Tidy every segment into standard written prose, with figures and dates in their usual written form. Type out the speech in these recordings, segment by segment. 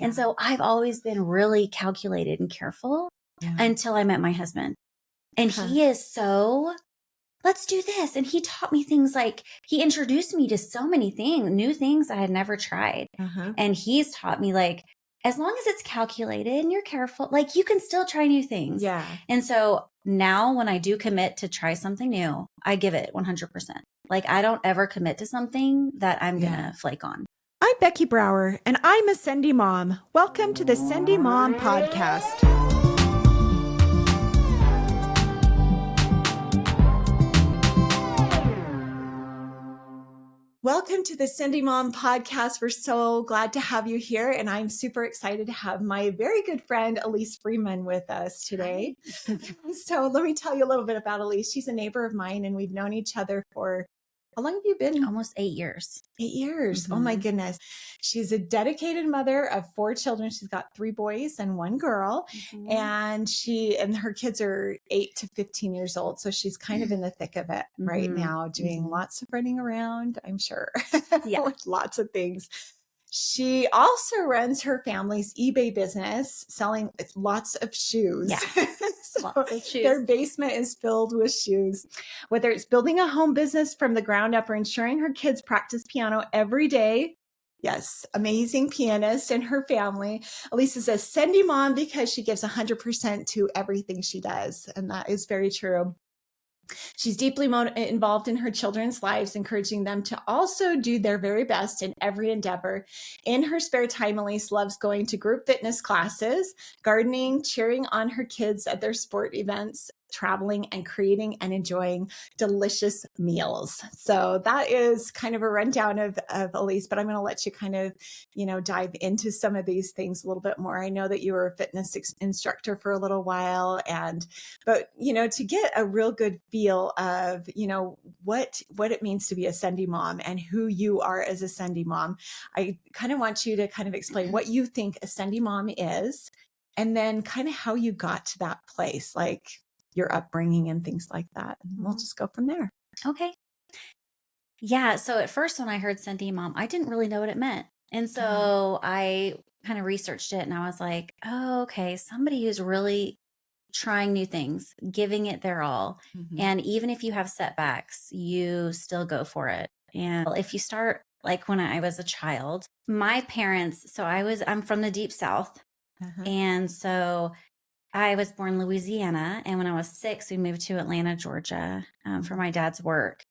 And so I've always been really calculated and careful until I met my husband. And he is so, let's do this. And he taught me things like, he introduced me to so many things, new things I had never tried. And he's taught me, like, as long as it's calculated and you're careful, like, you can still try new things. Yeah. And so now when I do commit to try something new, I give it 100%. Like, I don't ever commit to something that I'm going to flake on. I'm Becky Brower, and I'm a Sendy mom. Welcome to the Sendy Mom Podcast. Welcome to the Sendy Mom Podcast. We're so glad to have you here, and I'm super excited to have my very good friend, Elise Freeman, with us today. So let me tell you a little bit about Elise. She's a neighbor of mine, and we've known each other for, how long have you been? Almost 8 years. 8 years. Oh my goodness. She's a dedicated mother of 4 children. She's got 3 boys and 1 girl. And her kids are 8 to 15 years old. So she's kind of in the thick of it right now, doing lots of running around, I'm sure. With lots of things. She also runs her family's eBay business, selling lots of shoes. Yeah. So lots of shoes. Their basement is filled with shoes. Whether it's building a home business from the ground up or ensuring her kids practice piano every day. Yes, amazing pianist in her family. Elise is a Sendy mom because she gives 100% to everything she does. And that is very true. She's deeply involved in her children's lives, encouraging them to also do their very best in every endeavor. In her spare time, Elise loves going to group fitness classes, gardening, cheering on her kids at their sport events, traveling, and creating and enjoying delicious meals. So that is kind of a rundown of Elise, but I'm going to let you kind of, dive into some of these things a little bit more. I know that you were a fitness instructor for a little while, but to get a real good feel of, what it means to be a Sendy mom and who you are as a Sendy mom, I kind of want you to kind of explain what you think a Sendy mom is, and then kind of how you got to that place, like your upbringing and things like that. And we'll just go from there. Okay. Yeah. So at first, when I heard Sendy mom, I didn't really know what it meant. And so I kind of researched it and I was like, oh, okay. Somebody who's really trying new things, giving it their all. And even if you have setbacks, you still go for it. And if you start, like when I was a child, my parents, I'm from the deep South. And so I was born in Louisiana. And when I was 6, we moved to Atlanta, Georgia, for my dad's work.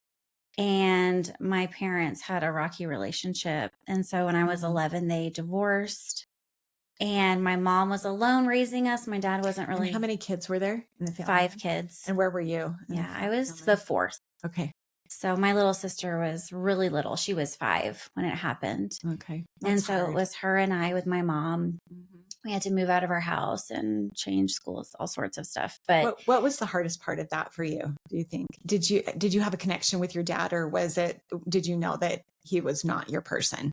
And my parents had a rocky relationship. And so when I was 11, they divorced. And my mom was alone raising us. My dad wasn't really. And how many kids were there in the family? 5 kids. And where were you? Yeah, I was the 4th. Okay. So my little sister was really little. She was 5 when it happened. Okay. And so it was her and I with my mom. We had to move out of our house and change schools, all sorts of stuff. But what was the hardest part of that for you, do you think? Did you have a connection with your dad, or did you know that he was not your person?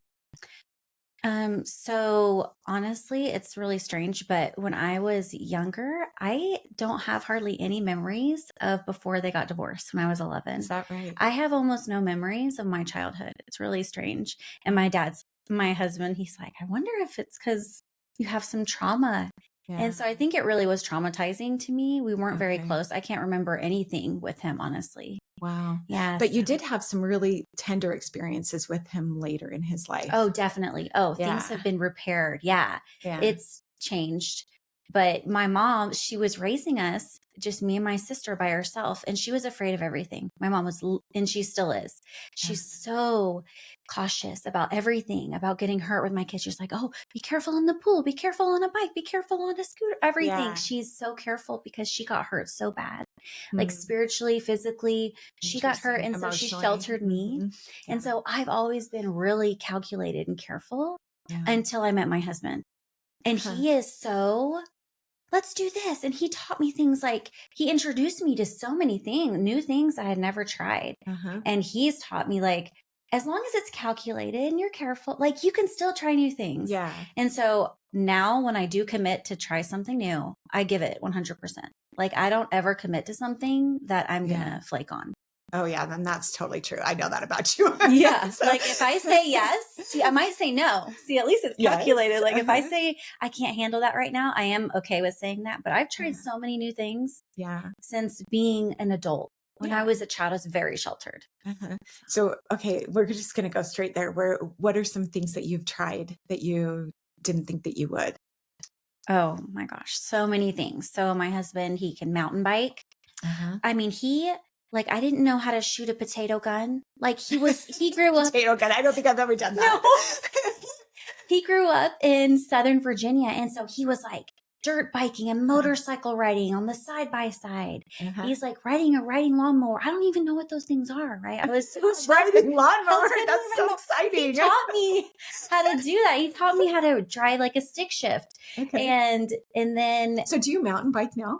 So honestly, it's really strange, but when I was younger, I don't have hardly any memories of before they got divorced when I was 11. Is that right? I have almost no memories of my childhood. It's really strange. And my husband, he's like, I wonder if it's because you have some trauma. Yeah. And so I think it really was traumatizing to me. We weren't very close. I can't remember anything with him, honestly. Wow. Yeah. But you did have some really tender experiences with him later in his life. Oh, definitely. Oh, things have been repaired. Yeah. It's changed. But my mom, she was raising us, just me and my sister by herself, and she was afraid of everything. My mom was, and she still is. She's so cautious about everything, about getting hurt with my kids. She's like, oh, be careful in the pool, be careful on a bike, be careful on a scooter, everything. Yeah. She's so careful because she got hurt so bad, like spiritually, physically, she got hurt. And so she sheltered me. And so I've always been really calculated and careful until I met my husband. And he is so, let's do this. And he taught me things like, he introduced me to so many things, new things I had never tried. And he's taught me, like, as long as it's calculated and you're careful, like, you can still try new things. Yeah. And so now when I do commit to try something new, I give it 100%. Like, I don't ever commit to something that I'm going to flake on. Oh yeah, then that's totally true. I know that about you. Yeah. So, Like if I say yes, see, I might say no. See, at least it's calculated. yes. Like if I say I can't handle that right now, I am okay with saying that. But I've tried Uh-huh. so many new things Yeah. since being an adult. When I Yeah. was a child, I was very sheltered. Uh-huh. So, okay, we're just going to go straight there. What are some things that you've tried that you didn't think that you would? Oh my gosh, so many things. So my husband, he can mountain bike. Uh-huh. I mean, like I didn't know how to shoot a potato gun. Like he grew up. Potato gun. I don't think I've ever done No. that. He grew up in Southern Virginia. And so he was like dirt biking and motorcycle riding on the side by side. Uh-huh. He's like riding a riding lawnmower. I don't even know what those things are, right? I was so Riding lawnmower. didn't That's even so know. exciting. He taught me how to do that. He taught me how to drive like a stick shift. Okay. And then So do you mountain bike now?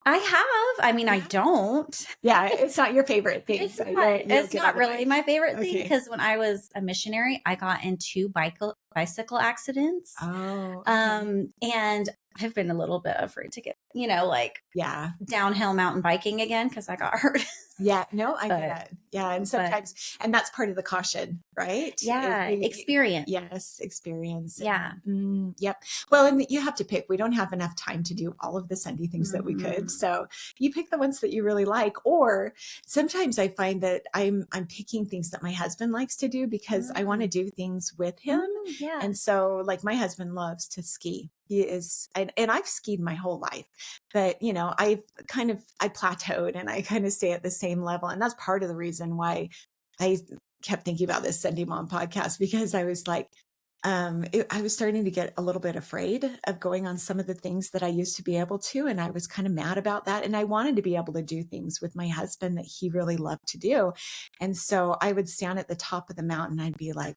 I have. I mean, I don't. Yeah, it's not your favorite thing. It's so not, you'll it's get on not the really bike. my favorite thing Okay. because when I was a missionary, I got in 2 bicycle accidents. Oh, okay. And I've been a little bit afraid to get, like Yeah. downhill mountain biking again because I got hurt. Yeah. No, I But- get it. Yeah. And sometimes, and that's part of the caution, right? Yeah, experience. Yes, experience. Yeah. Yep. Well, and you have to pick. We don't have enough time to do all of the Sendy things that we could. Mhm. So you pick the ones that you really like. Or sometimes I find that I'm picking things that my husband likes to do because I want to do things with him. Yeah. And so like my husband loves to ski. He is, and I've skied my whole life, but I plateaued and I kind of stay at the same level. And that's part of the reason why I kept thinking about this Sendy Mom podcast, because I was like, I was starting to get a little bit afraid of going on some of the things that I used to be able to. And I was kind of mad about that. And I wanted to be able to do things with my husband that he really loved to do. And so I would stand at the top of the mountain. I'd be like,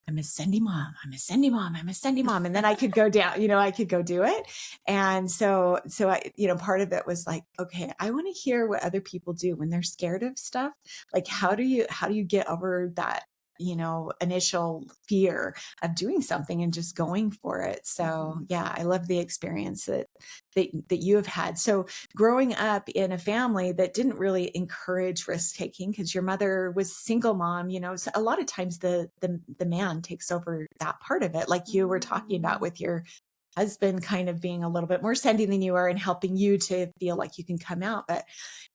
I'm a Sendy mom. I'm a Sendy mom. I'm a Sendy mom. And then I could go down, I could go do it. And so I, part of it was like, okay, I want to hear what other people do when they're scared of stuff. Like, how do you get over that, initial fear of doing something and just going for it. So yeah, I love the experience that you have had. So growing up in a family that didn't really encourage risk taking, because your mother was single mom, so a lot of times the man takes over that part of it, like you were talking about with your husband kind of being a little bit more sending than you are and helping you to feel like you can come out. But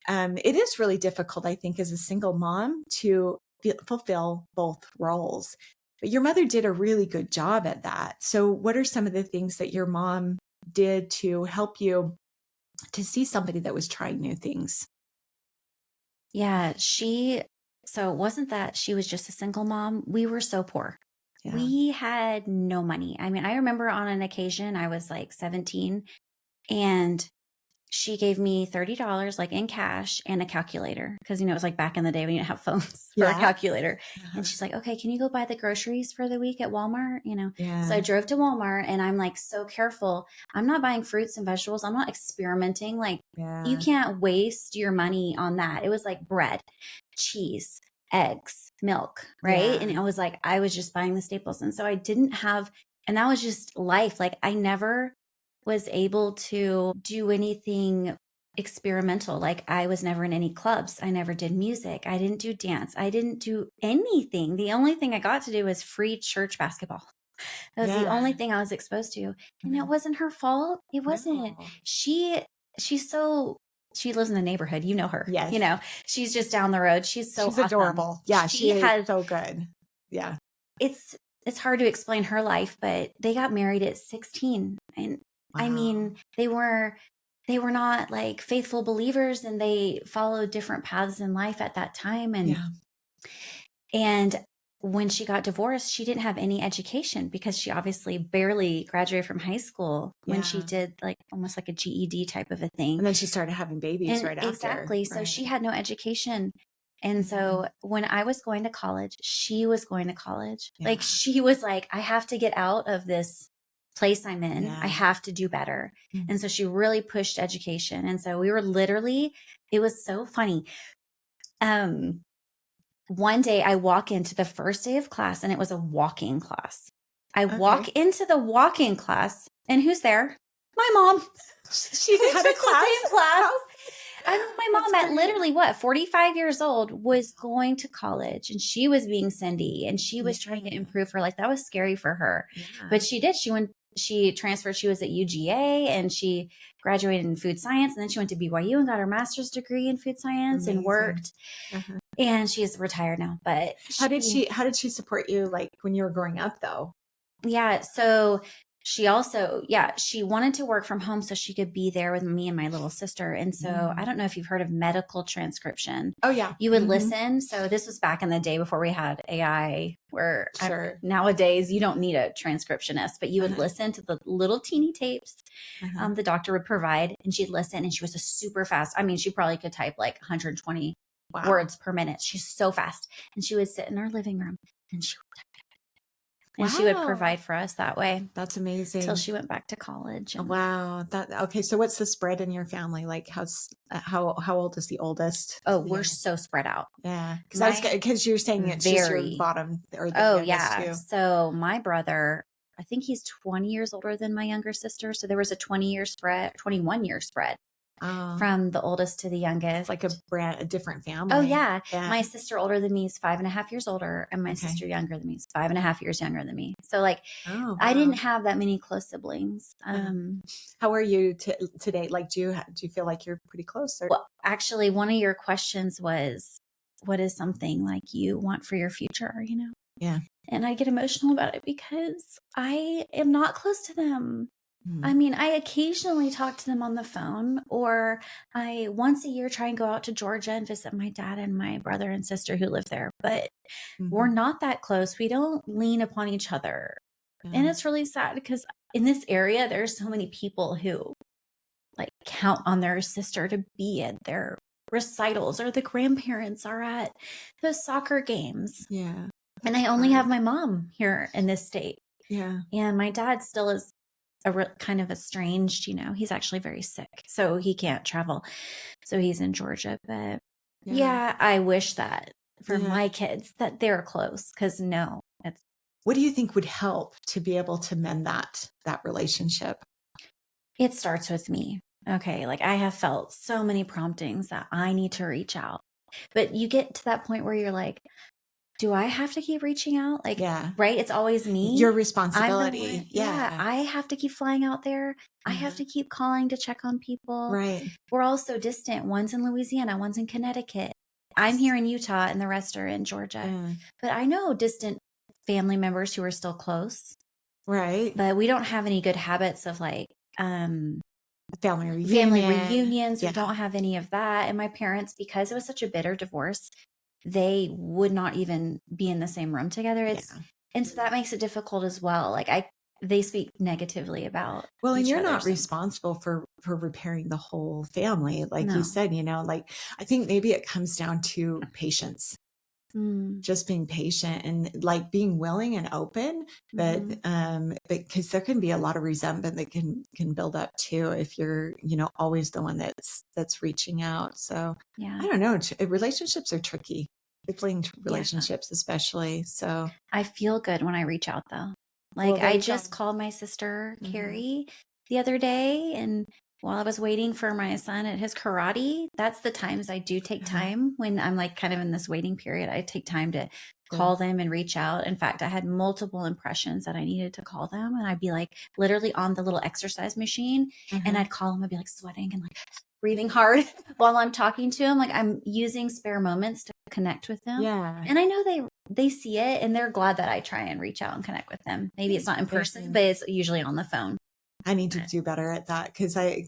it is really difficult, I think, as a single mom to fulfill both roles. But your mother did a really good job at that. So what are some of the things that your mom did to help you to see somebody that was trying new things? Yeah, so it wasn't that she was just a single mom. We were so poor. Yeah. We had no money. I mean, I remember on an occasion, I was like 17 and she gave me $30 like in cash and a calculator. Cause it was like back in the day when you didn't have phones for a calculator. And she's like, okay, can you go buy the groceries for the week at Walmart? Yeah. So I drove to Walmart and I'm like, so careful. I'm not buying fruits and vegetables. I'm not experimenting. Like you can't waste your money on that. It was like bread, cheese, eggs, milk. Right. And it was like, I was just buying the staples. And so I didn't have, and that was just life. Like I never was able to do anything experimental. Like I was never in any clubs. I never did music. I didn't do dance. I didn't do anything. The only thing I got to do was free church basketball. That was the only thing I was exposed to. And it wasn't her fault. It wasn't. No. She lives in the neighborhood. You know her. Yes. She's just down the road. She's awesome. Adorable. Yeah. She is so good. Yeah. It's hard to explain her life, but they got married at 16. And I mean, they were not like faithful believers and they followed different paths in life at that time. And when she got divorced, she didn't have any education because she obviously barely graduated from high school when she did like almost like a GED type of a thing. And then she started having babies right after. Exactly. So she had no education. And so when I was going to college, she was going to college. Like she was like, I have to get out of this place I'm in. I have to do better. And so she really pushed education. And so we were literally, it was so funny. One day I walk into the first day of class and it was a walking class. I walk into the walking class and who's there? My mom. She had a took the same class. I know my That's mom at great. literally 45 years old was going to college and she was being Sendy and she was trying to improve her life. That was scary for her. Yeah. But she did. She transferred. She was at UGA and she graduated in food science. And then she went to BYU and got her master's degree in food science and Amazing. worked. Uh-huh. And she's retired now. But How did she support you like when you were growing up though? yeah. So she also, she wanted to work from home so she could be there with me and my little sister. And so I don't know if you've heard of medical transcription. Oh yeah. You would listen. So this was back in the day before we had AI, where Sure. nowadays you don't need a transcriptionist, but you would listen to the little teeny tapes the doctor would provide, and she'd listen. And she was a super fast. I mean, she probably could type like 120 words per minute. She's so fast. And she would sit in our living room and she would type. And she would provide for us that way. That's amazing. Till she went back to college. And wow. Okay. So what's the spread in your family? Like how old is the oldest? oh, we're so spread out. Yeah. Because you're saying it's just your bottom or the youngest too. So my brother, I think he's 20 years older than my younger sister. So there was a 21 year spread from the oldest to the youngest. It's like a different family. Oh yeah. My sister older than me is 5.5 years older, and my sister younger than me is 5.5 years younger than me. So like, I didn't have that many close siblings. How are you today? Like, do you feel like you're pretty close? Or? Well, actually, one of your questions was, what is something like you want for your future? You know? Yeah. And I get emotional about it because I am not close to them. I mean, I occasionally talk to them on the phone, or I once a year try and go out to Georgia and visit my dad and my brother and sister who live there, but we're not that close. We don't lean upon each other. And it's really sad because in this area, there's so many people who like count on their sister to be at their recitals, or the grandparents are at the soccer games. Yeah. And I only have my mom here in this state. Yeah. And my dad still is kind of estranged, you know, he's actually very sick, so he can't travel. So he's in Georgia. But I wish that for my kids that they're close, because what do you think would help to be able to mend that relationship? It starts with me. Okay. Like I have felt so many promptings that I need to reach out, but you get to that point where you're like, do I have to keep reaching out? Like, right? It's always me. Your responsibility. I have to keep flying out there. I have to keep calling to check on people. Right. We're all so distant. One's in Louisiana, one's in Connecticut. I'm here in Utah, and the rest are in Georgia. But I know distant family members who are still close. Right. But we don't have any good habits of like family reunions. We don't have any of that. And my parents, because it was such a bitter divorce, they would not even be in the same room together. And so that makes it difficult as well. Like they speak negatively about. Well, and you're not responsible for repairing the whole family. Like you said, you know, like I think maybe it comes down to patience. Just being patient and like being willing and open, but because there can be a lot of resentment that can build up too if you're, you know, always the one that's reaching out. So I don't know, relationships are tricky, sibling relationships especially. So I feel good when I reach out though. Like I just called my sister Carrie the other day, and while I was waiting for my son at his karate, that's the times I do take time when I'm like kind of in this waiting period. I take time to call them and reach out. In fact, I had multiple impressions that I needed to call them, and I'd be like literally on the little exercise machine, and I'd call them. I'd be like sweating and like breathing hard while I'm talking to them. Like I'm using spare moments to connect with them. Yeah. And I know they see it, and they're glad that I try and reach out and connect with them. Maybe it's not in person, but it's usually on the phone. I need to do better at that because I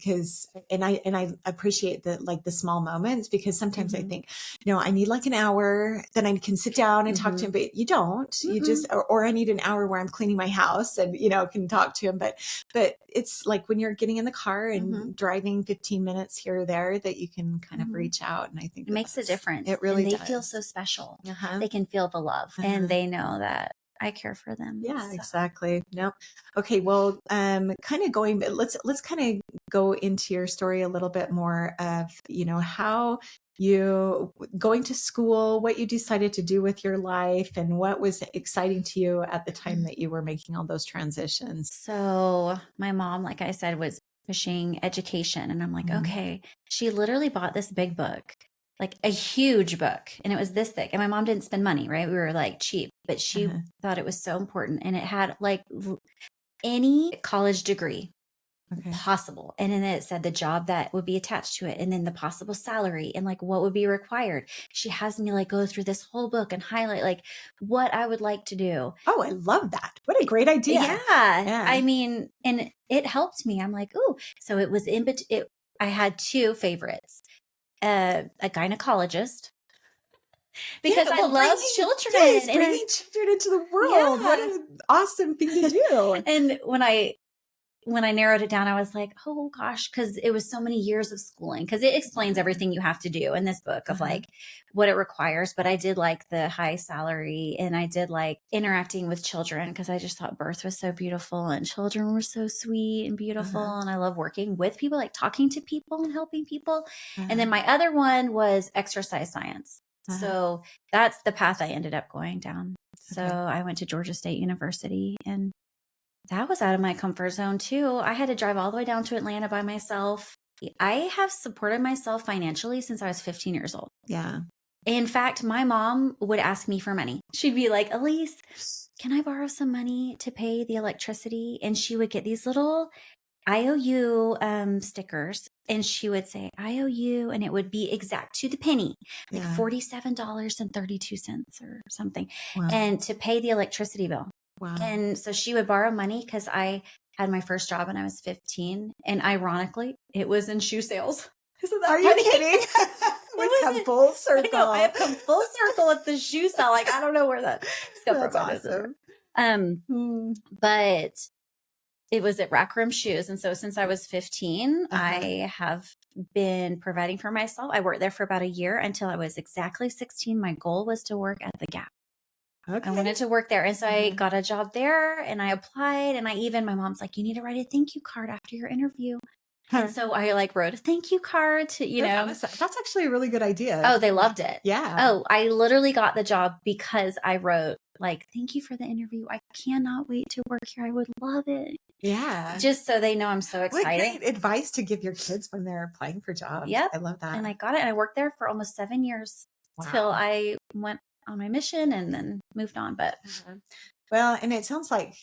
appreciate the small moments, because sometimes I think, you know, I need like an hour, then I can sit down and talk to him, but you don't, you just, or I need an hour where I'm cleaning my house and, you know, can talk to him. But it's like when you're getting in the car and driving 15 minutes here or there that you can kind of reach out. And I think it makes a difference. It really does. They feel so special. They can feel the love and they know that I care for them. Yeah, exactly. No. Okay. Well, kind of going, but let's kind of go into your story a little bit more of, you know, how you going to school, what you decided to do with your life, and what was exciting to you at the time that you were making all those transitions. So my mom, like I said, was pushing education. And I'm like, Mhm. okay, she literally bought this big book, like a huge book, and it was this thick. And my mom didn't spend money, right? We were like cheap, but she Uh-huh. thought it was so important. And it had like any college degree Okay. possible. And then it said the job that would be attached to it, and then the possible salary and like what would be required. She has me like go through this whole book and highlight like what I would like to do. Oh, I love that. What a great idea. Yeah. Yeah. I mean, and it helped me. I'm like, oh, so it was I had two favorites, a gynecologist because I well, love children. bringing children into the world. What Yeah. an awesome thing to do. And when I narrowed it down, I was like, oh gosh, because it was so many years of schooling, because it explains everything you have to do in this book of like what it requires. But I did like the high salary, and I did like interacting with children because I just thought birth was so beautiful and children were so sweet and beautiful. And I love working with people, like talking to people and helping people. And then my other one was exercise science. So that's the path I ended up going down. So I went to Georgia State University, and that was out of my comfort zone too. I had to drive all the way down to Atlanta by myself. I have supported myself financially since I was 15 years old. Yeah. In fact, my mom would ask me for money. She'd be like, Elise, can I borrow some money to pay the electricity? And she would get these little IOU stickers, and she would say IOU, and it would be exact to the penny, like $47.32 or something, Wow. and to pay the electricity bill. Wow. And so she would borrow money because I had my first job when I was 15. And ironically, it was in shoe sales. Isn't that Are funny? you kidding? We've come full circle. I know, I have come full circle at the shoe sale. Like, I don't know where that stuff That's awesome. But it was at Rack Room Shoes. And so since I was 15, I have been providing for myself. I worked there for about a year until I was exactly 16. My goal was to work at the Gap. I wanted to work there. And so I got a job there, and I applied, and my mom's like, you need to write a thank you card after your interview. And so I like wrote a thank you card to, That's actually a really good idea. Oh, they loved it. Yeah. Oh, I literally got the job because I wrote like, thank you for the interview. I cannot wait to work here. I would love it. Yeah. Just so they know I'm so excited. What great advice to give your kids when they're applying for jobs. Yep. I love that. And I got it. And I worked there for almost 7 years till I went on my mission and then moved on. But well, and it sounds like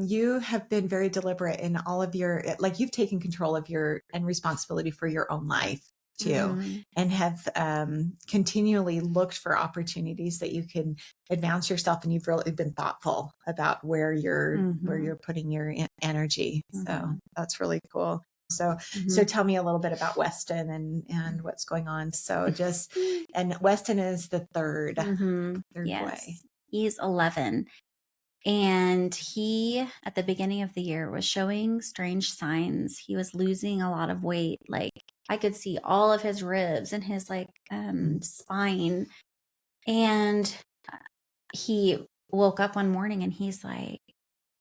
you have been very deliberate in all of your, like you've taken control of and responsibility for your own life too, and have continually looked for opportunities that you can advance yourself. And you've really been thoughtful about where you're putting your energy. So that's really cool. So tell me a little bit about Weston and what's going on. So and Weston is the third boy. He's 11. And he, at the beginning of the year, was showing strange signs. He was losing a lot of weight. Like I could see all of his ribs and his like spine. And he woke up one morning and he's like,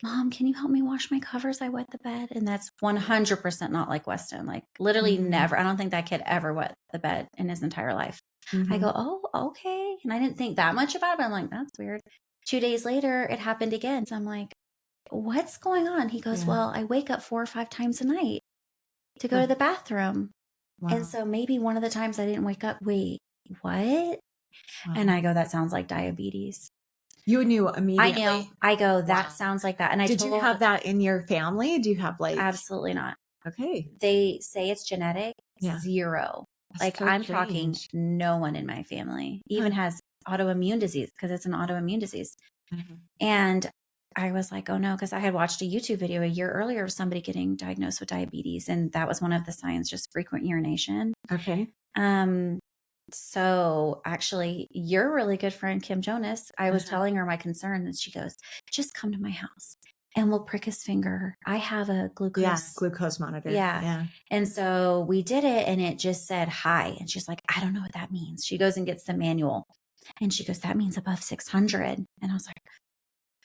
Mom, can you help me wash my covers? I wet the bed. And that's 100% not like Weston. Like literally never. I don't think that kid ever wet the bed in his entire life. I go, oh, okay. And I didn't think that much about it. But I'm like, that's weird. 2 days later, it happened again. So I'm like, what's going on? He goes, well, I wake up 4 or 5 times a night to go to the bathroom. Wow. And so maybe one of the times I didn't wake up, wait, what? Wow. And I go, that sounds like diabetes. You knew immediately? I know. I go, that sounds like that. And did you have that in your family? Do you have like? Absolutely not. Okay. They say it's genetic. Zero. That's like so I'm talking no one in my family even has autoimmune disease because it's an autoimmune disease. And I was like, oh no, because I had watched a YouTube video a year earlier of somebody getting diagnosed with diabetes. And that was one of the signs, just frequent urination. Okay. So actually your really good friend, Kim Jonas, I was telling her my concern and she goes, just come to my house and we'll prick his finger. I have a glucose monitor. Yeah. And so we did it and it just said hi. And she's like, I don't know what that means. She goes and gets the manual and she goes, that means above 600. And I was like,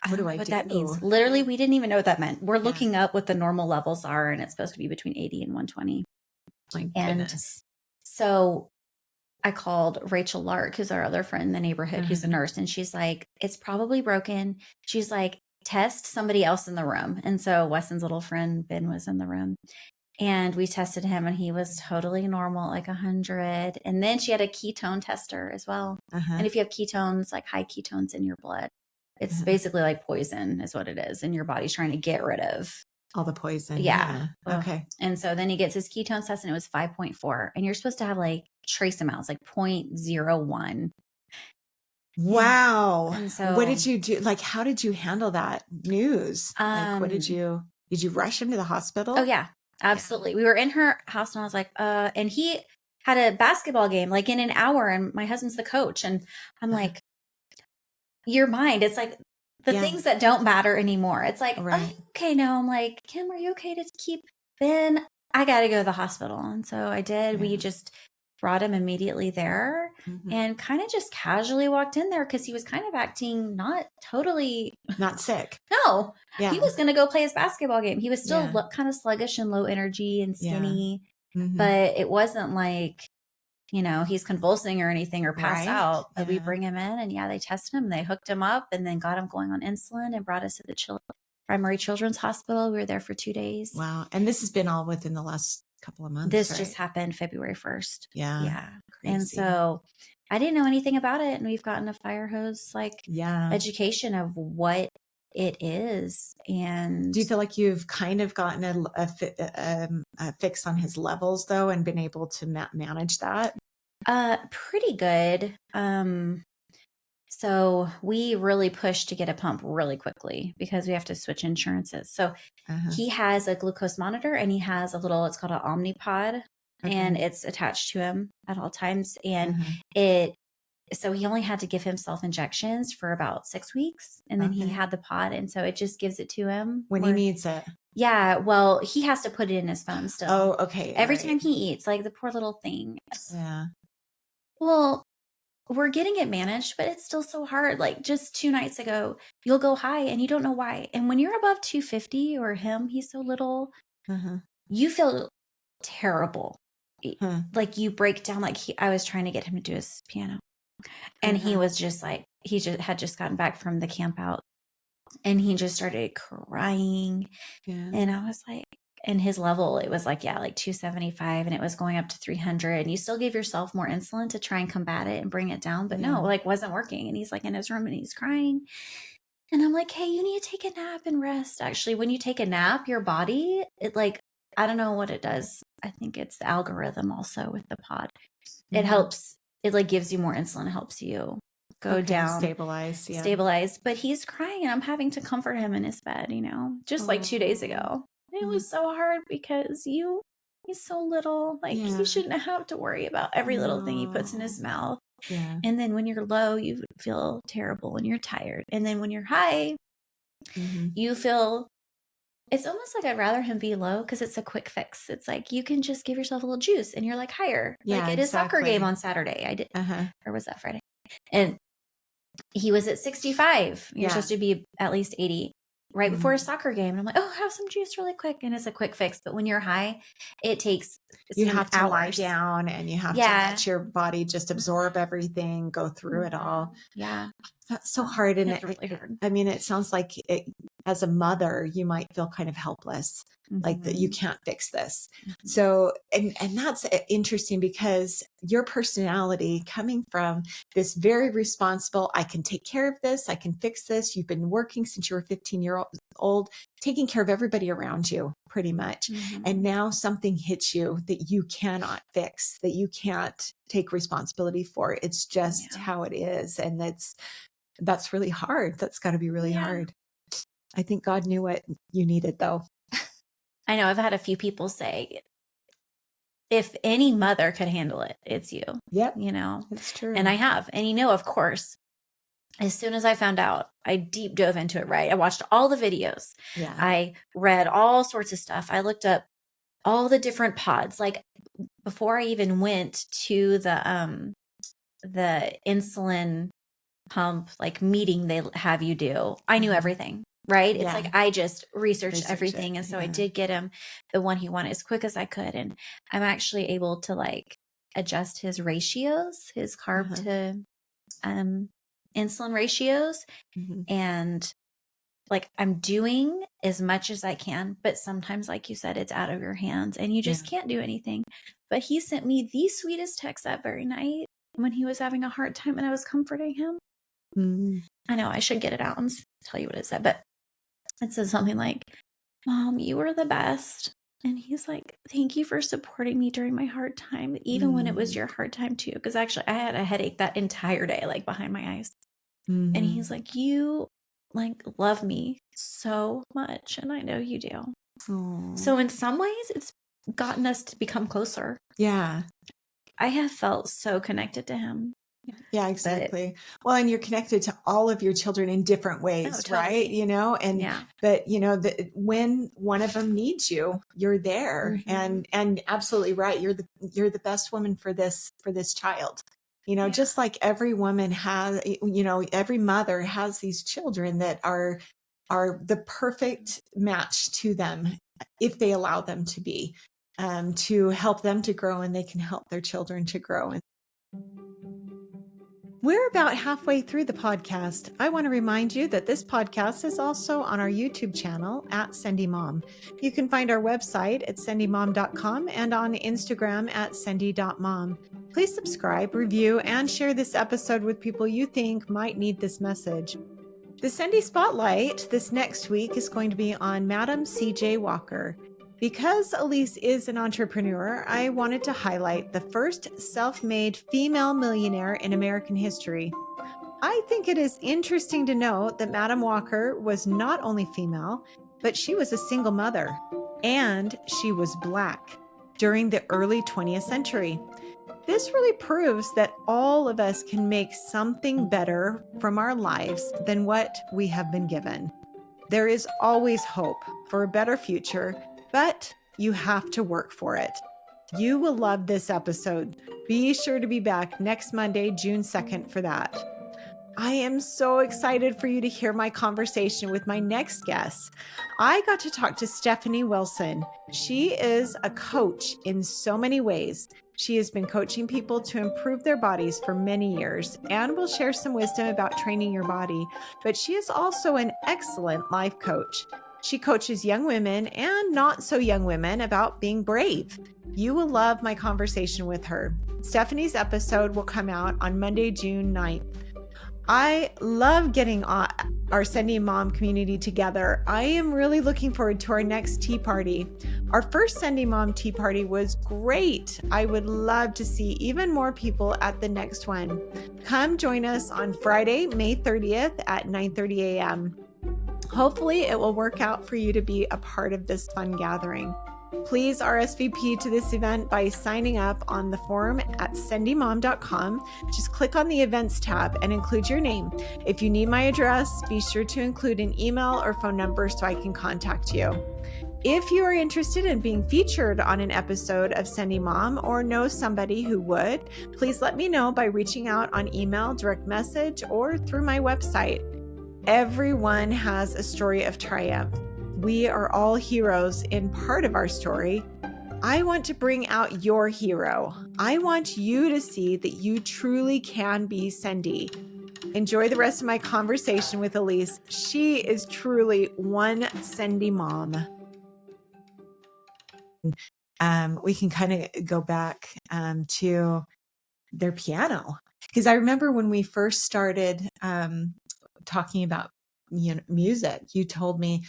I don't know what that means. Literally, we didn't even know what that meant. We're looking up what the normal levels are and it's supposed to be between 80 and 120. My goodness. So I called Rachel Lark, who's our other friend in the neighborhood, who's a nurse. And she's like, it's probably broken. She's like, test somebody else in the room. And so Weston's little friend, Ben, was in the room. And we tested him and he was totally normal, like 100. And then she had a ketone tester as well. And if you have ketones, like high ketones in your blood, it's basically like poison is what it is. And your body's trying to get rid of all the poison. Yeah. Okay. And so then he gets his ketones test and it was 5.4. And you're supposed to have like trace amounts, like 0.01. Wow. And so what did you do? Like, how did you handle that news? Like, what did you rush him to the hospital? Oh yeah, absolutely. We were in her house and I was like, and he had a basketball game like in an hour and my husband's the coach. And I'm like, your mind, it's like the things that don't matter anymore. It's like, oh, okay, no. I'm like, Kim, are you okay to keep Ben? I got to go to the hospital. And so I did. We just brought him immediately there and kind of just casually walked in there because he was kind of acting not sick. No, he was going to go play his basketball game. He was still kind of sluggish and low energy and skinny, but it wasn't like, he's convulsing or anything or passed out. But we bring him in and they tested him. They hooked him up and then got him going on insulin and brought us to the primary children's hospital. We were there for 2 days. Wow. And this has been all within the last couple of months. This just happened February 1st. Yeah. Crazy. And so I didn't know anything about it. And we've gotten a fire hose education of what it is. And do you feel like you've kind of gotten a fix on his levels though, and been able to manage that? Pretty good. So we really pushed to get a pump really quickly because we have to switch insurances. So he has a glucose monitor and he has it's called an Omnipod and it's attached to him at all times. And so he only had to give himself injections for about 6 weeks and then he had the pod. And so it just gives it to him when he needs it. Yeah. Well, he has to put it in his phone still. Oh, okay. Every time he eats, like the poor little thing. Yeah. Well, we're getting it managed, but it's still so hard. Like just 2 nights ago, you'll go high and you don't know why. And when you're above 250 or him, he's so little, you feel terrible. Like you break down. Like I was trying to get him to do his piano and he was just like, he had just gotten back from the camp out and he just started crying. And I was like, and his level, it was like 275 and it was going up to 300 and you still give yourself more insulin to try and combat it and bring it down. But no, wasn't working. And he's like in his room and he's crying. And I'm like, hey, you need to take a nap and rest. Actually, when you take a nap, your body, it I don't know what it does. I think it's the algorithm also with the pod. It helps. It gives you more insulin. It helps you go down, stabilize. But he's crying and I'm having to comfort him in his bed, just like 2 days ago. It was so hard because he's so little. He shouldn't have to worry about every little thing he puts in his mouth. Yeah. And then when you're low, you feel terrible and you're tired. And then when you're high, you feel, it's almost like I'd rather him be low because it's a quick fix. It's like you can just give yourself a little juice and you're higher. At his soccer game on Saturday, I did, or was that Friday? And he was at 65. You're supposed to be at least 80 right before a soccer game. And I'm like, oh, have some juice really quick. And it's a quick fix. But when you're high, it takes you have to lie down and you have to let your body just absorb everything, go through it all. Yeah. That's so hard. And it's really hard. I mean, it sounds like as a mother, you might feel kind of helpless, like that you can't fix this. So, and that's interesting because your personality coming from this very responsible, I can take care of this, I can fix this. You've been working since you were 15-year old, taking care of everybody around you pretty much. And now something hits you that you cannot fix, that you can't take responsibility for. It's just how it is. And that's really hard. That's got to be really hard. I think God knew what you needed though. I know I've had a few people say, if any mother could handle it, it's you. Yep. It's true. And I have. And of course, as soon as I found out, I deep dove into it, right? I watched all the videos. Yeah. I read all sorts of stuff. I looked up all the different pods. Before I even went to the insulin pump meeting they have you do, I knew everything. Right. It's I just researched everything. And so I did get him the one he wanted as quick as I could. And I'm actually able to adjust his ratios, his carb to insulin ratios. And I'm doing as much as I can. But sometimes, like you said, it's out of your hands and you just can't do anything. But he sent me the sweetest text that very night when he was having a hard time and I was comforting him. Mm. I know I should get it out and tell you what it said, but it says something like, Mom, you were the best. And he's like, thank you for supporting me during my hard time, even when it was your hard time too. Because actually I had a headache that entire day, like behind my eyes. And he's like, you like love me so much. And I know you do. Aww. So in some ways it's gotten us to become closer. Yeah. I have felt so connected to him. Yeah, exactly. Well, and you're connected to all of your children in different ways, totally. right? You know, and, but you know, when one of them needs you, you're there. And absolutely right. You're the best woman for this child. You know, just like every woman has, you know, every mother has these children that are the perfect match to them if they allow them to be, to help them to grow, and they can help their children to grow. We're about halfway through the podcast. I want to remind you that this podcast is also on our YouTube channel at Sendy Mom. You can find our website at sendymom.com and on Instagram at sendy.mom. Please subscribe, review, and share this episode with people you think might need this message. The Sendy Spotlight this next week is going to be on Madam C.J. Walker. Because Elise is an entrepreneur, I wanted to highlight the first self-made female millionaire in American history. I think it is interesting to note that Madam Walker was not only female, but she was a single mother, and she was Black during the early 20th century. This really proves that all of us can make something better from our lives than what we have been given. There is always hope for a better future, but you have to work for it. You will love this episode. Be sure to be back next Monday, June 2nd for that. I am so excited for you to hear my conversation with my next guest. I got to talk to Stephanie Wilson. She is a coach in so many ways. She has been coaching people to improve their bodies for many years and will share some wisdom about training your body. But she is also an excellent life coach. She coaches young women and not so young women about being brave. You will love my conversation with her. Stephanie's episode will come out on Monday, June 9th. I love getting our Sendy Mom community together. I am really looking forward to our next tea party. Our first Sendy Mom tea party was great. I would love to see even more people at the next one. Come join us on Friday, May 30th at 9:30 a.m. Hopefully it will work out for you to be a part of this fun gathering. Please RSVP to this event by signing up on the form at sendymom.com. Just click on the events tab and include your name. If you need my address, be sure to include an email or phone number so I can contact you. If you are interested in being featured on an episode of Sendy Mom or know somebody who would, please let me know by reaching out on email, direct message, or through my website. Everyone has a story of triumph. We are all heroes in part of our story. I want to bring out your hero. I want you to see that you truly can be Sendy. Enjoy the rest of my conversation with Elise. She is truly one Sendy mom. We can kind of go back to their piano, because I remember when we first started talking about music, you told me,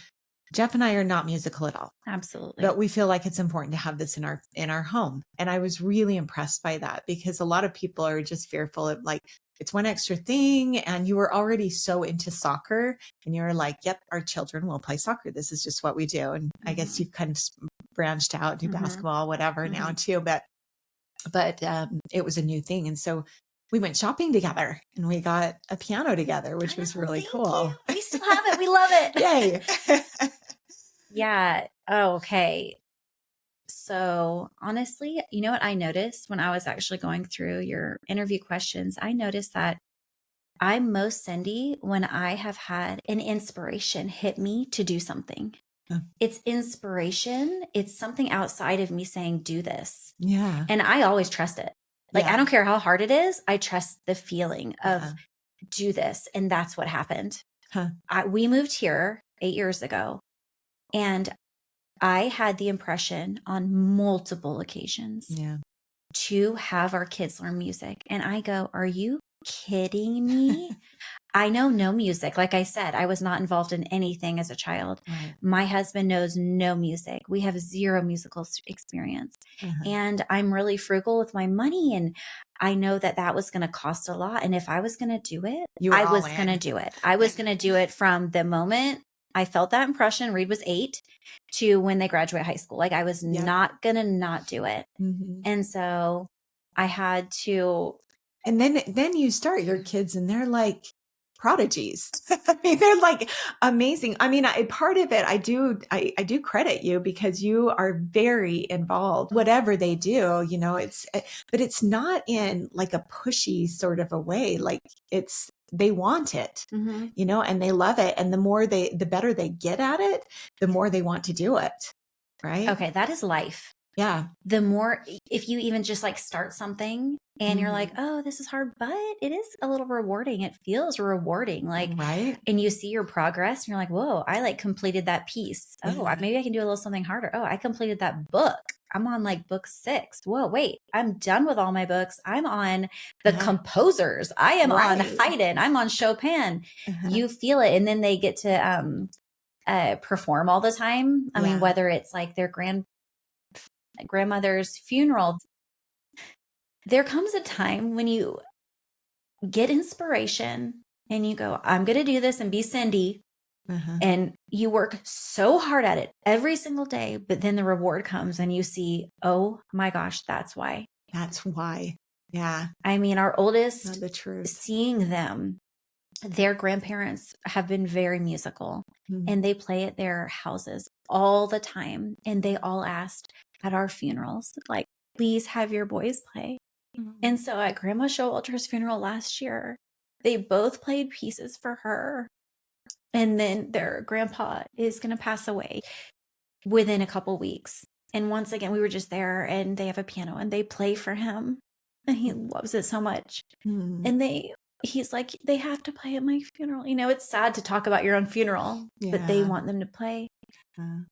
Jeff and I are not musical at all. Absolutely. But we feel like it's important to have this in our home. And I was really impressed by that, because a lot of people are just fearful of, like, it's one extra thing. And you were already so into soccer and you're like, yep, our children will play soccer. This is just what we do. And I guess you've kind of branched out, do basketball, whatever now too. But it was a new thing. And so we went shopping together and we got a piano together, which was really cool. We still have it. We love it. Yay. Yeah. Oh, okay. So honestly, you know what I noticed when I was actually going through your interview questions? I noticed that I'm most Sendy when I have had an inspiration hit me to do something. It's inspiration. It's something outside of me saying, do this. Yeah. And I always trust it. Like, I don't care how hard it is. I trust the feeling of do this. And that's what happened. We moved here 8 years ago. And I had the impression on multiple occasions Yeah. to have our kids learn music. And I go, are you kidding me? I know no music. Like I said, I was not involved in anything as a child. Right. My husband knows no music. We have zero musical experience. And I'm really frugal with my money. And I know that that was going to cost a lot. And if I was going to do it, You were I all was going to in. do it. I was going to do it from the moment I felt that impression. Reed was 8 to when they graduate high school. Like I was Yep. not going to not do it. And so I had to. And then you start your kids and they're like prodigies. I mean, they're like amazing. I mean, part of it, I do credit you because you are very involved. Whatever they do, you know, but it's not in like a pushy sort of a way. Like they want it, you know, and they love it. And the better they get at it, the more they want to do it. Right. Okay. That is life. Yeah. The more, if you even just like start something and you're like, oh, this is hard, but it is a little rewarding. It feels rewarding. Like, right. And you see your progress and you're like, whoa, I like completed that piece. Oh, maybe I can do a little something harder. Oh, I completed that book. I'm on like book 6. Whoa, wait, I'm done with all my books. I'm on the composers. I am on Haydn. I'm on Chopin. You feel it. And then they get to perform all the time. I mean, whether it's like their grandmother's funeral, there comes a time when you get inspiration and you go, I'm going to do this and be Sendy. And you work so hard at it every single day, but then the reward comes and you see, oh my gosh, that's why. That's why. Yeah. I mean, our oldest, the truth. Seeing them, their grandparents have been very musical and they play at their houses all the time. And they all asked at our funerals, like, please have your boys play. And so at Grandma Showalter's funeral last year, they both played pieces for her. And then their grandpa is going to pass away within a couple weeks. And once again, we were just there and they have a piano and they play for him. And he loves it so much. And he's like, they have to play at my funeral. You know, it's sad to talk about your own funeral, but they want them to play.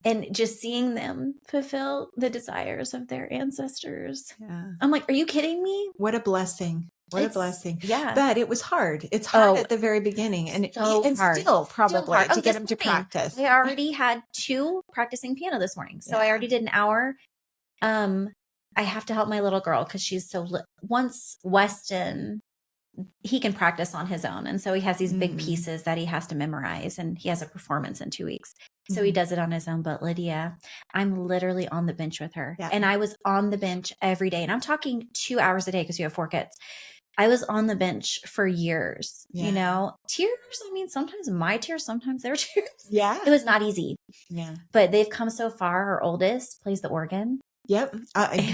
And just seeing them fulfill the desires of their ancestors. I'm like, are you kidding me? What a blessing. What a blessing. Yeah. But it was hard. It's hard at the very beginning. And still probably to get them to practice. I already had 2 practicing piano this morning. So I already did an hour. I have to help my little girl because she's so once Weston, he can practice on his own. And so he has these big pieces that he has to memorize and he has a performance in 2 weeks. So he does it on his own. But Lydia, I'm literally on the bench with her. And I was on the bench every day. And I'm talking 2 hours a day because you have 4 kids. I was on the bench for years, you know, tears. I mean, sometimes my tears, sometimes their tears. Yeah. It was not easy. Yeah. But they've come so far. Our oldest plays the organ. Yep.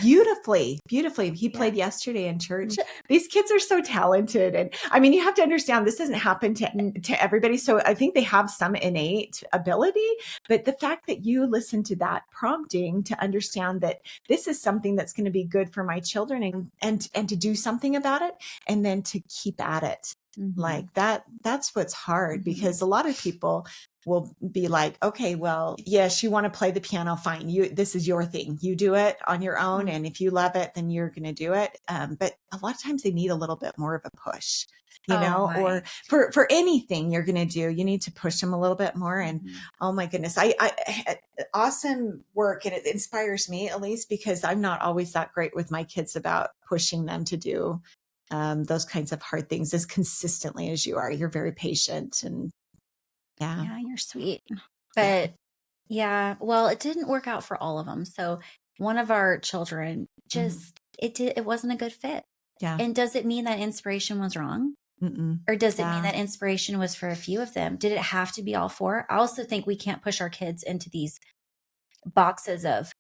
Beautifully. He played yesterday in church. These kids are so talented. And I mean, you have to understand this doesn't happen to everybody. So I think they have some innate ability, but the fact that you listen to that prompting to understand that this is something that's going to be good for my children and to do something about it and then to keep at it. Like that's what's hard because a lot of people will be like, okay, well, yes, you want to play the piano. Fine. This is your thing. You do it on your own. And if you love it, then you're going to do it. But a lot of times they need a little bit more of a push, you know, or for anything you're going to do, you need to push them a little bit more. And oh my goodness, I awesome work. And it inspires me, Elise, because I'm not always that great with my kids about pushing them to do those kinds of hard things as consistently as you are. You're very patient and yeah, you're sweet. But well, it didn't work out for all of them. So one of our children just, it wasn't a good fit. Yeah. And does it mean that inspiration was wrong? Or does it mean that inspiration was for a few of them? Did it have to be all 4? I also think we can't push our kids into these boxes of,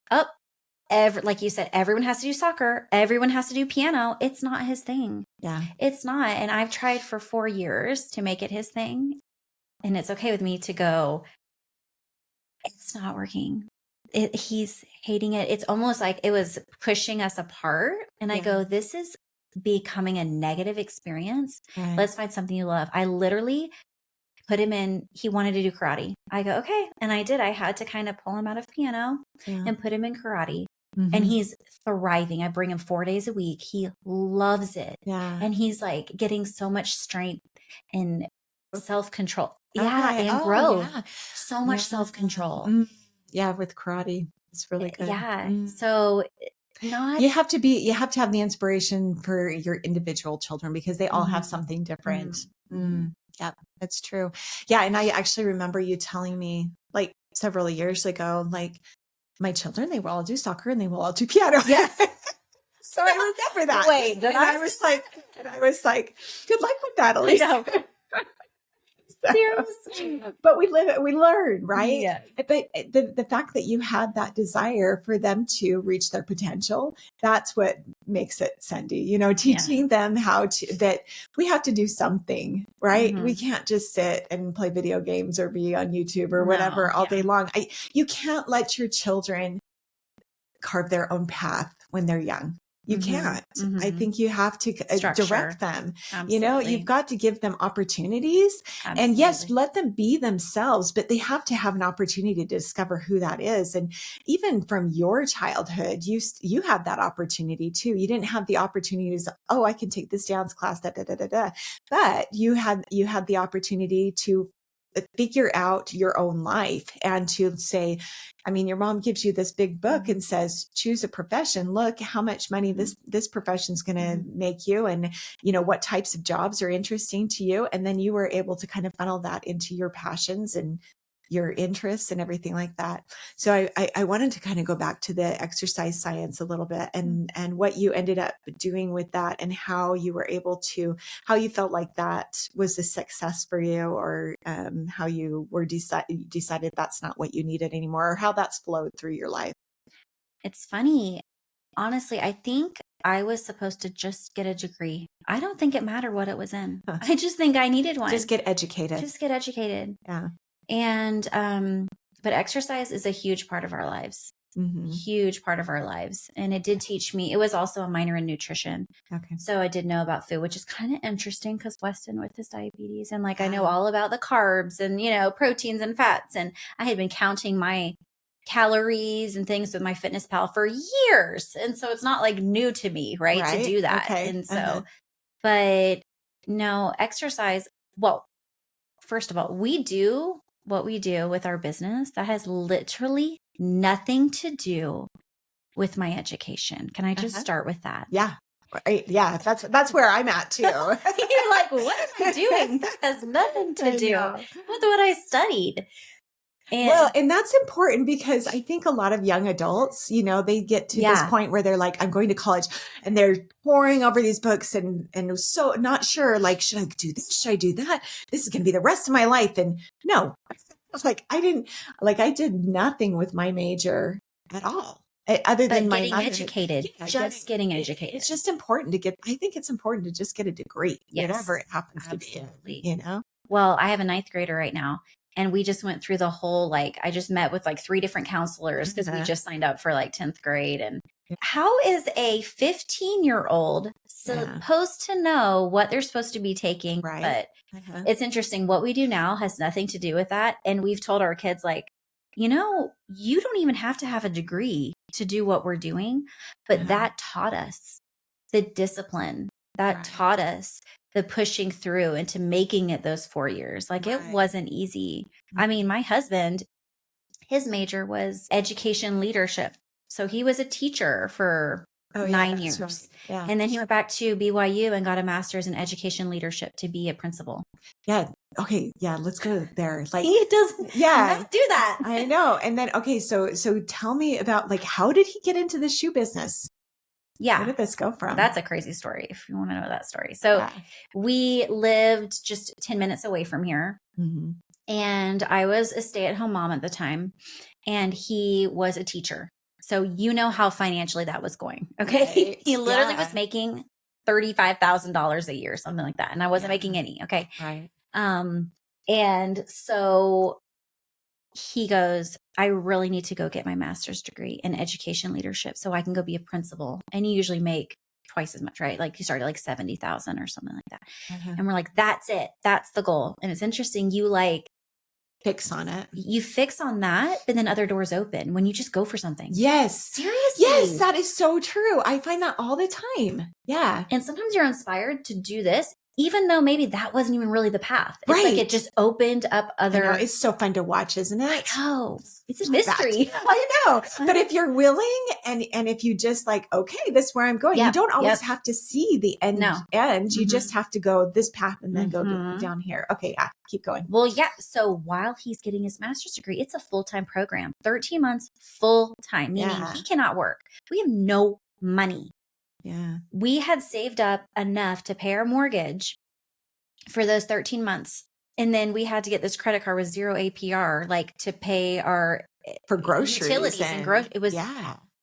like you said, everyone has to do soccer. Everyone has to do piano. It's not his thing. Yeah. It's not. And I've tried for 4 years to make it his thing. And it's okay with me to go, it's not working. He's hating it. It's almost like it was pushing us apart. And I go, this is becoming a negative experience. Let's find something you love. I literally put him in, he wanted to do karate. I go, okay. And I did. I had to kind of pull him out of piano and put him in karate. And he's thriving. I bring him 4 days a week. He loves it. Yeah. And he's like getting so much strength and self-control. Okay. And Oh, growth. yeah. So much self-control. Yeah, with karate. It's really good. Yeah. So you have to have the inspiration for your individual children because they all have something different. Yeah, that's true. Yeah. And I actually remember you telling me like several years ago, like my children, they will all do soccer and they will all do piano. Yeah. So I remember that. Wait, and I was like, good luck with that, Elise. Seriously. But we learn, right? Yeah. But the fact that you had that desire for them to reach their potential, that's what makes it Sendy, teaching them that we have to do something, right? We can't just sit and play video games or be on YouTube or whatever all day long. You can't let your children carve their own path when they're young. You can't. I think you have to direct them. Absolutely. You've got to give them opportunities. Absolutely. And yes, let them be themselves, but they have to have an opportunity to discover who that is. And even from your childhood, you had that opportunity too. You didn't have the opportunity to, I can take this dance class, but you had the opportunity to figure out your own life and to say, your mom gives you this big book and says, choose a profession. Look how much money this profession is going to make you. And, what types of jobs are interesting to you. And then you were able to kind of funnel that into your passions and your interests and everything like that. So I wanted to kind of go back to the exercise science a little bit and what you ended up doing with that and how you were able to, how you felt like that was a success for you or how you were decided that's not what you needed anymore or how that's flowed through your life. It's funny. Honestly, I think I was supposed to just get a degree. I don't think it mattered what it was in. I just think I needed one. Just get educated. Yeah. And, but exercise is a huge part of our lives, huge part of our lives. And it did teach me, it was also a minor in nutrition. Okay. So I did know about food, which is kind of interesting because Weston with his diabetes and I know all about the carbs and, proteins and fats. And I had been counting my calories and things with my Fitness Pal for years. And so it's not new to me, right? To do that. Okay. And so, but no, exercise. Well, first of all, we do what we do with our business that has literally nothing to do with my education. Can I just start with that? Yeah. Right. Yeah. That's where I'm at too. You're like, what am I doing? This has nothing to do with what I studied. And that's important because I think a lot of young adults, they get to this point where they're like, I'm going to college and they're poring over these books and so not sure, should I do this? Should I do that? This is going to be the rest of my life. And no, I was I did nothing with my major at all. Other than my getting educated, getting educated. It's just important I think it's important to just get a degree, whatever it happens to be, Well, I have a 9th grader right now. And we just went through the whole, I just met with 3 different counselors because we just signed up for 10th grade. And how is a 15-year-old supposed to know what they're supposed to be taking? Right. But it's interesting. What we do now has nothing to do with that. And we've told our kids, you don't even have to have a degree to do what we're doing. But that taught us the discipline. That taught us the pushing through into making it those 4 years. It wasn't easy. I mean, my husband, his major was education leadership. So he was a teacher for 9 years. Right. Yeah. And then he went back to BYU and got a master's in education leadership to be a principal. Yeah. Okay. Yeah. Let's go there. He doesn't not do that. I know. And then, okay. So tell me about how did he get into the shoe business? Yeah. Where did this go from? That's a crazy story if you want to know that story. So we lived just 10 minutes away from here. And I was a stay-at-home mom at the time. And he was a teacher. So you know how financially that was going. Okay. Right. He literally was making $35,000 a year, something like that. And I wasn't making any. Okay. Right. And so he goes, I really need to go get my master's degree in education leadership so I can go be a principal. And you usually make twice as much, right? Like he started like 70,000 or something like that. Uh-huh. And we're like, that's it. That's the goal. And it's interesting. You like, Fix on it. you fix on that, but then other doors open when you just go for something. Yes. Seriously. Yes, that is so true. I find that all the time. Yeah. And sometimes you're inspired to do this, even though maybe that wasn't even really the path. It's like it just opened up other. I know. It's so fun to watch, isn't it? I know. It's a mystery. I know. But if you're willing and if you just like, okay, this is where I'm going, you don't always have to see the end. You just have to go this path and then go down here. Okay. Yeah. Keep going. Well, yeah. So while he's getting his master's degree, it's a full-time program, 13 months full time, meaning he cannot work. We have no money. Yeah. We had saved up enough to pay our mortgage for those 13 months. And then we had to get this credit card with 0 APR, like to pay our for groceries, utilities and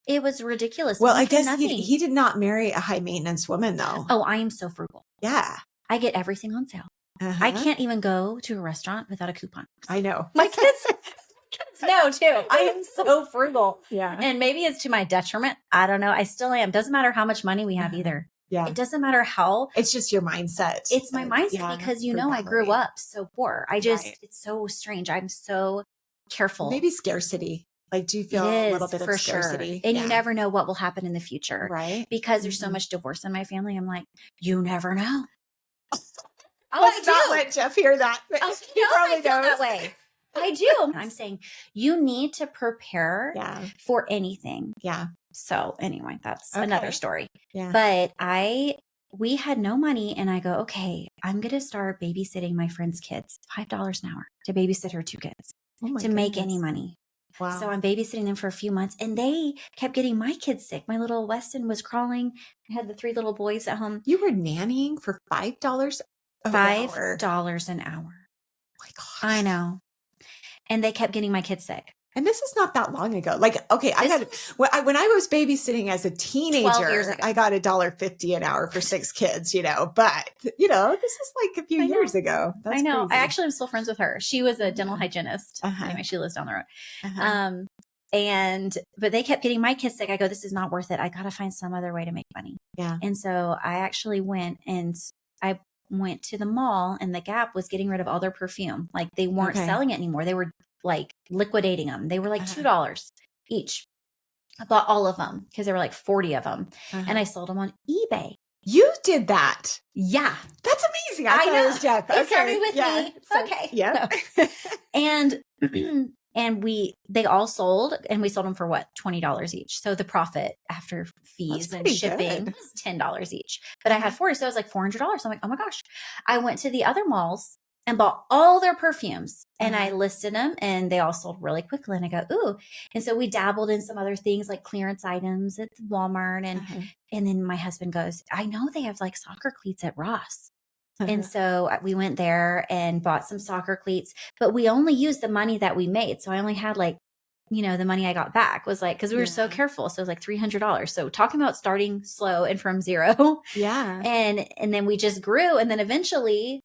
it was ridiculous. Well, I guess he did not marry a high maintenance woman though. Oh, I am so frugal. Yeah. I get everything on sale. I can't even go to a restaurant without a coupon. I know. My kids know too. I am so frugal. Yeah. And maybe it's to my detriment. I don't know. I still am. Doesn't matter how much money we have either. Yeah. It doesn't matter how. It's just your mindset. It's my mindset because, I grew up so poor. It's so strange. I'm so careful. Maybe scarcity. Like, do you feel a little bit of scarcity? Sure. And you never know what will happen in the future. Right. Because there's so much divorce in my family. I'm like, you never know. Let's not let Jeff hear that. He probably knows that way. I do. I'm saying you need to prepare for anything. Yeah. So anyway, that's another story. Yeah. But we had no money and I go, okay, I'm going to start babysitting my friend's kids, $5 an hour to babysit her 2 kids to make any money. Wow. So I'm babysitting them for a few months and they kept getting my kids sick. My little Weston was crawling. I had the 3 little boys at home. You were nannying for $5 $5 an hour. Oh my gosh. I know. And they kept getting my kids sick. And this is not that long ago. Like, okay, when I was babysitting as a teenager, I got $1.50 an hour for 6 kids, but this is like a few years ago. That's I know. crazy. I actually am still friends with her. She was a dental hygienist. Anyway, she lives down the road. But they kept getting my kids sick. I go, this is not worth it. I got to find some other way to make money. Yeah. And so I actually went to the mall and the Gap was getting rid of all their perfume. Like they weren't selling it anymore. They were like liquidating them. They were like $2 each. I bought all of them because there were like 40 of them and I sold them on eBay. You did that. Yeah. That's amazing. I know. It was Jeff. It started with me. So, okay. Yeah. No. And they all sold and we sold them for what? $20 each. So the profit after fees and shipping was $10 each, but I had 40. So it was like $400. I'm like, oh my gosh. I went to the other malls and bought all their perfumes and I listed them and they all sold really quickly. And I go, ooh. And so we dabbled in some other things like clearance items at Walmart. And then my husband goes, I know they have like soccer cleats at Ross. And so we went there and bought some soccer cleats, but we only used the money that we made. So I only had like, the money I got back was like, cause we were so careful. So it was like $300. So talking about starting slow and from zero. Yeah. And then we just grew. And then eventually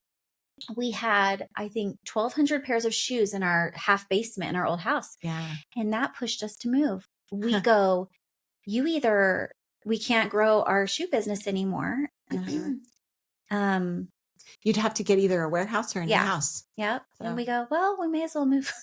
we had, I think 1,200 pairs of shoes in our half basement in our old house. Yeah. And that pushed us to move. We go, we can't grow our shoe business anymore. You'd have to get either a warehouse or a new house. Yep. So. And we go, well, we may as well move.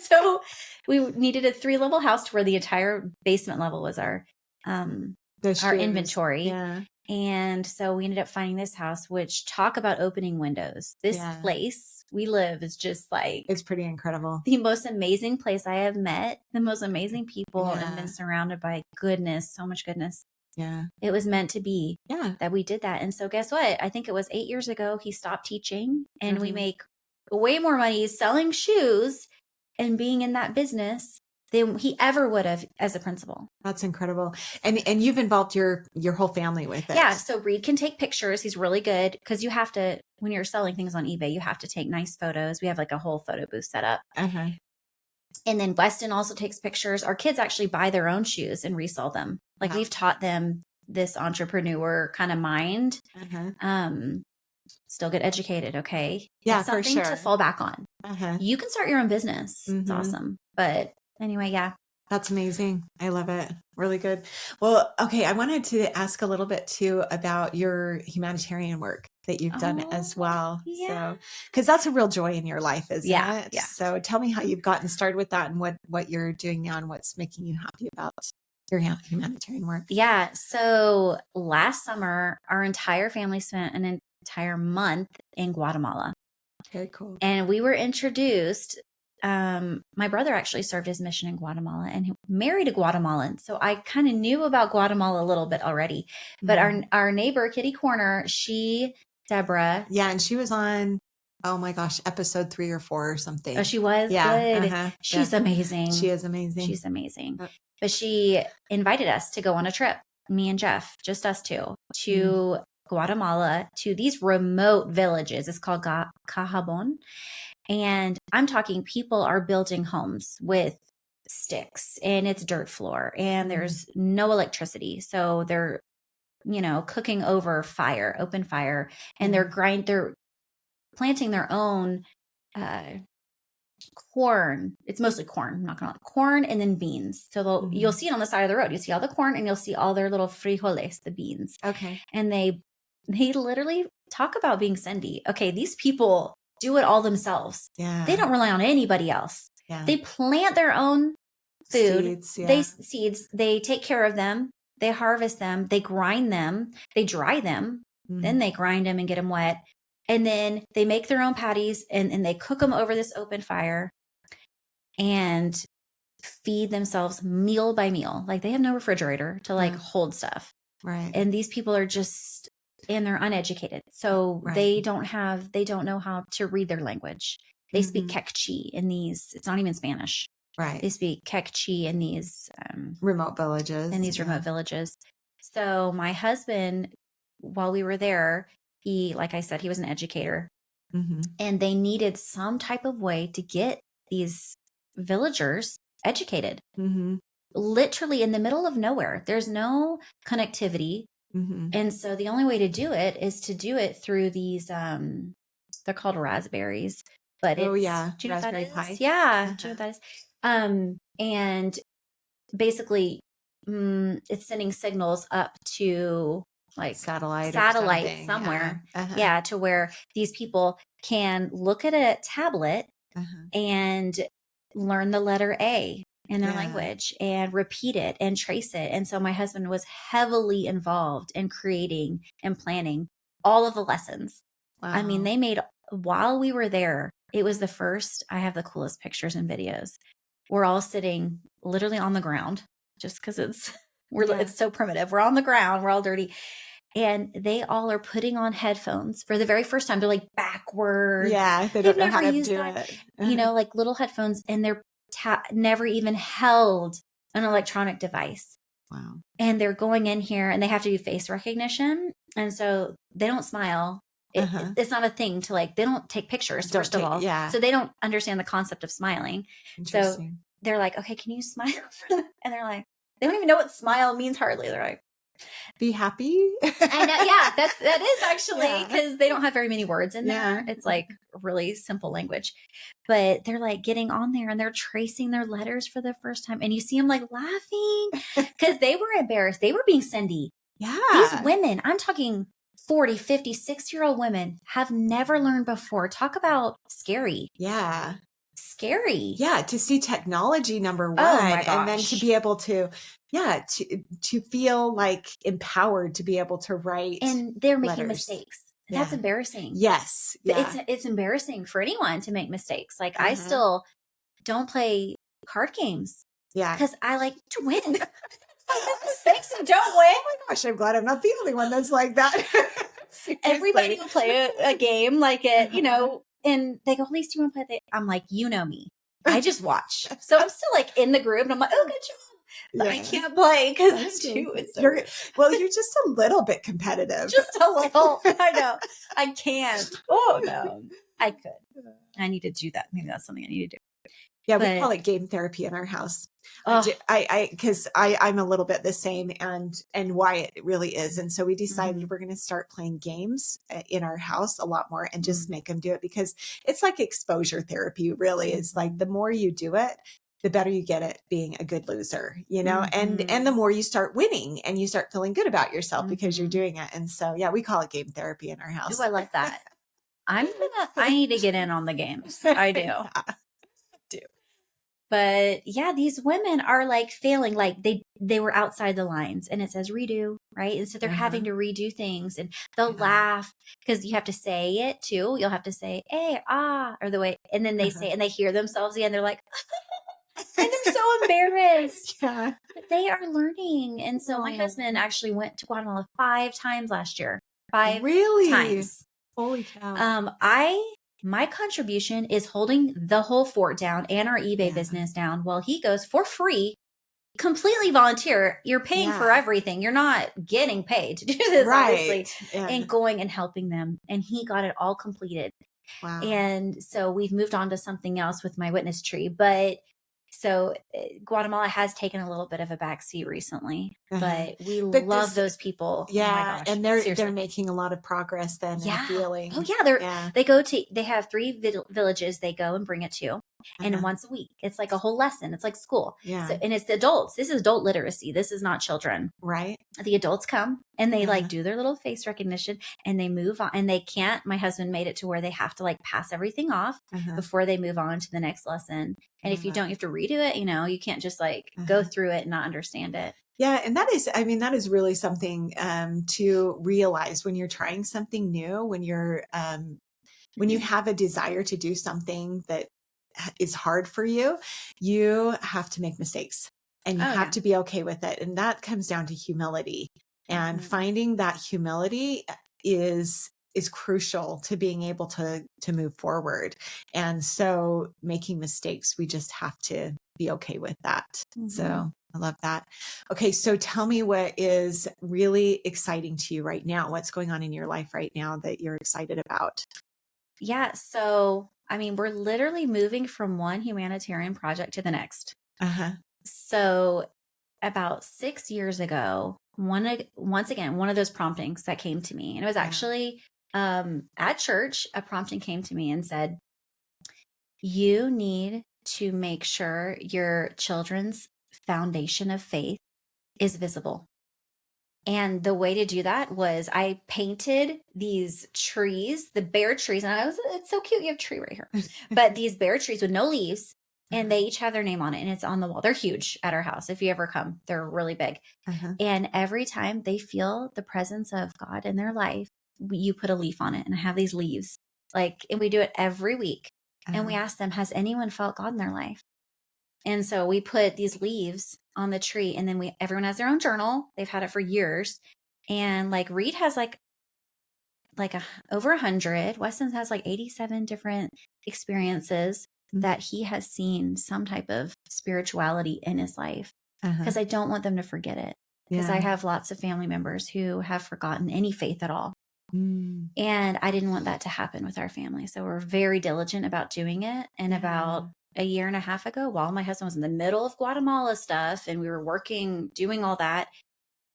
So we needed a 3-level house to where the entire basement level was our inventory. Yeah. And so we ended up finding this house, which talk about opening windows. This place we live is just like, it's pretty incredible. The most amazing place I have met, the most amazing people and been surrounded by goodness, so much goodness. Yeah. It was meant to be that we did that. And so guess what? I think it was 8 years ago, he stopped teaching and we make way more money selling shoes and being in that business than he ever would have as a principal. That's incredible. And you've involved your whole family with it. Yeah. So Reed can take pictures. He's really good because you have to, when you're selling things on eBay, you have to take nice photos. We have like a whole photo booth set up. And then Weston also takes pictures. Our kids actually buy their own shoes and resell them. Like we've taught them this entrepreneur kind of mind. Still get educated. Okay. Yeah, it's something to fall back on. You can start your own business. It's awesome. But anyway, That's amazing. I love it. Really good. Well, okay. I wanted to ask a little bit too about your humanitarian work that you've done as Oh, well. yeah. So, because that's a real joy in your life, isn't Yeah, it? yeah. So, tell me how you've gotten started with that and what you're doing now and what's making you happy about your humanitarian work. Yeah. So last summer, our entire family spent an entire month in Guatemala. Very cool. And we were introduced. My brother actually served his mission in Guatemala and he married a Guatemalan. So I kind of knew about Guatemala a little bit already. But our neighbor, Kitty Corner, Deborah. Yeah. And she was on, oh my gosh, episode 3 or 4 or something. Oh, she was Yeah. good. She's amazing. She is amazing. She's amazing. But she invited us to go on a trip, me and Jeff, just us two, to Guatemala, to these remote villages. It's called Cahabon. And I'm talking people are building homes with sticks and it's dirt floor and there's no electricity. So they're, cooking over fire, open fire, and they're planting their own corn. It's mostly corn. I'm not gonna lie. Corn and then beans. So you'll see it on the side of the road. You see all the corn and you'll see all their little frijoles, the beans. Okay. And they literally talk about being Sendy. Okay, these people do it all themselves. Yeah. They don't rely on anybody else. Yeah. They plant their own food. Seeds, They take care of them. They harvest them. They grind them. They dry them. Then they grind them and get them wet. And then they make their own patties and they cook them over this open fire and feed themselves meal by meal. Like they have no refrigerator to hold stuff. Right. And these people are and they're uneducated. So they don't know how to read their language. They speak Quechua in these, it's not even Spanish. Right. They speak Quechua in these remote villages. So my husband, while we were there, he, like I said, he was an educator and they needed some type of way to get these villagers educated. Literally in the middle of nowhere. There's no connectivity. And so the only way to do it is to do it through these, they're called raspberries, but do you know Raspberry what that Pi. is? Yeah. Do you know what that is? And basically, it's sending signals up to satellite somewhere. Yeah. To where these people can look at a tablet and learn the letter A in their language and repeat it and trace it. And so my husband was heavily involved in creating and planning all of the lessons. Wow. I mean, while we were there, it was the first, I have the coolest pictures and videos. We're all sitting literally on the ground just because it's so primitive. We're on the ground. We're all dirty. And they all are putting on headphones for the very first time. They're like backwards. Yeah. They don't know how to do it. Like little headphones, and they're never even held an electronic device. Wow. And they're going in here and they have to do face recognition. And so they don't smile. It's not a thing to they don't take pictures, first of all. Yeah. So they don't understand the concept of smiling. So they're like, okay, can you smile? And they're like, they don't even know what smile means hardly. They're like, be happy. I know. Yeah, that is actually because they don't have very many words in there. It's like really simple language, but they're like getting on there and they're tracing their letters for the first time. And you see them like laughing because they were embarrassed. They were being Sendy. Yeah. These women, I'm talking 40, 50, 60-year-old women have never learned before. Talk about scary. Yeah. Scary. Yeah. To see technology, number one. Oh my gosh. And then to be able to, to feel like empowered to be able to write. And they're making mistakes. That's embarrassing. Yes. Yeah. It's embarrassing for anyone to make mistakes. Like I still don't play card games. Yeah. Because I like to win. Mistakes and don't win. Oh my gosh, I'm glad I'm not the only one that's like that. Everybody will play a game like it, and they go, Elise, do you want to play that? I'm like, you know me. I just watch. So I'm still like in the group and I'm like, oh, good job. But I can't play because it's you're just a little bit competitive. Just a little. I know. I can't. Oh, no. I could. I need to do that. Maybe that's something I need to do. Yeah, we call it game therapy in our house. Because I'm a little bit the same and why it really is. And so we decided we're going to start playing games in our house a lot more and just make them do it because it's like exposure therapy really is like the more you do it, the better you get at being a good loser, and the more you start winning and you start feeling good about yourself because you're doing it. And so, yeah, we call it game therapy in our house. Ooh, I love that. I need to get in on the games. I do. Yeah, I do. But yeah, these women are like failing, like they were outside the lines, and it says redo, right? And so they're having to redo things, and they'll laugh because you have to say it too. You'll have to say, "Hey, or the way," and then they say, and they hear themselves again. They're like, and they're so embarrassed. Yeah. But they are learning. And so my husband actually went to Guatemala 5 times last year. 5 Really? times. Holy cow. My contribution is holding the whole fort down and our eBay business down while he goes for free, completely volunteer. You're paying for everything. You're not getting paid to do this, obviously, and going and helping them. And he got it all completed. Wow. And so we've moved on to something else with my witness tree. But so Guatemala has taken a little bit of a backseat recently, but we love those people. Yeah. Oh my gosh, and they're making a lot of progress then. Yeah. Feeling. Oh yeah. They have 3 villages they go and bring it to. And once a week, it's like a whole lesson. It's like school. Yeah. So, and it's the adults. This is adult literacy. This is not children. Right. The adults come and they like do their little face recognition and they move on, and they can't, my husband made it to where they have to like pass everything off before they move on to the next lesson. And if you don't, you have to redo it. You can't just like go through it and not understand it. Yeah. And that is really something to realize when you're trying something new, when you have a desire to do something that is hard for you, you have to make mistakes and you have to be okay with it. And that comes down to humility, and finding that humility is crucial to being able to move forward. And so making mistakes, we just have to be okay with that. So I love that. Okay. So tell me what is really exciting to you right now. What's going on in your life right now that you're excited about? Yeah. So, we're literally moving from one humanitarian project to the next. So about 6 years ago, once again, one of those promptings that came to me, and it was actually at church, a prompting came to me and said, you need to make sure your children's foundation of faith is visible. And the way to do that was I painted these trees, the bare trees. And it's so cute. You have a tree right here. But these bare trees with no leaves, and they each have their name on it, and it's on the wall. They're huge at our house. If you ever come, they're really big. And every time they feel the presence of God in their life, you put a leaf on it. And I have these leaves, and we do it every week. And we ask them, has anyone felt God in their life? And so we put these leaves on the tree, and then everyone has their own journal. They've had it for years. And Reed has over 100. Weston has 87 different experiences that he has seen some type of spirituality in his life, because I don't want them to forget it, because I have lots of family members who have forgotten any faith at all. And I didn't want that to happen with our family. So we're very diligent about doing it. And about a year and a half ago, while my husband was in the middle of Guatemala stuff and we were working, doing all that,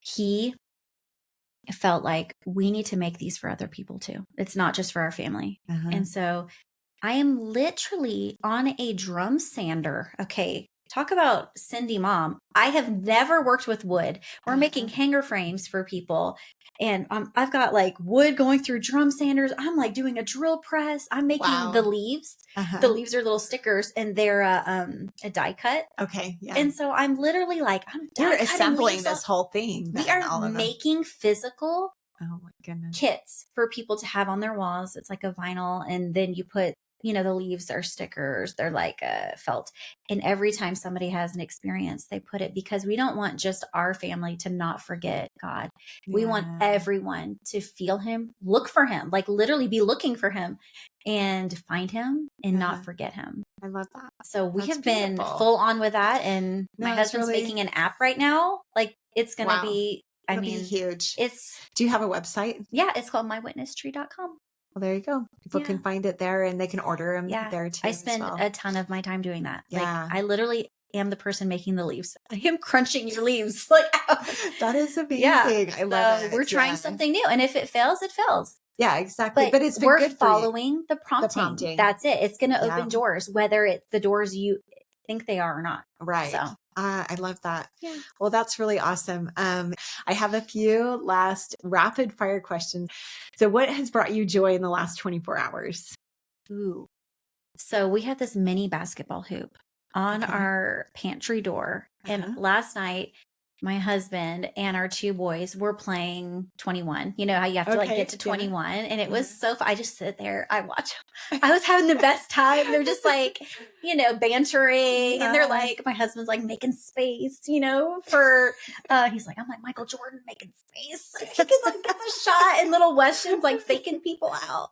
he felt like we need to make these for other people too. It's not just for our family. And so I am literally on a drum sander. Okay. Talk about Sendy mom. I have never worked with wood. We're making hanger frames for people. And I've got wood going through drum sanders. I'm doing a drill press. I'm making the leaves. The leaves are little stickers, and they're a die cut. Okay. Yeah. And so I'm literally you're assembling this whole thing. We are making physical oh my goodness kits for people to have on their walls. It's like a vinyl, and then you put the leaves are stickers. They're felt. And every time somebody has an experience, they put it, because we don't want just our family to not forget God. We want everyone to feel him, look for him, literally be looking for him and find him and not forget him. I love that. So we have been full on with that. And my husband's making an app right now. It's going to be, It'll be huge. Do you have a website? Yeah. It's called mywitnesstree.com. Well, there you go. People can find it there, and they can order them there too. I spend a ton of my time doing that. I literally am the person making the leaves. I am crunching your leaves. That is amazing. I love it. We're trying something new, and if it fails, it fails. Yeah, exactly. But it's been we're good following the prompting. That's it. It's going to open doors, whether it's the doors think they are or not. Right. So I love that. yeah. Well, that's really awesome. I have a few last rapid fire questions. So what has brought you joy in the last 24 hours? Ooh. So we had this mini basketball hoop on Okay. our pantry door. And last night, my husband and our two boys were playing 21. You know how you have to like get to 21. And it was so fun. I just sit there, I watch them. I was having the best time. They're just like, you know, bantering. And they're like, my husband's like making space, you know, for, he's like, I'm like Michael Jordan making space. He can like get the shot. And little Weston's like faking people out.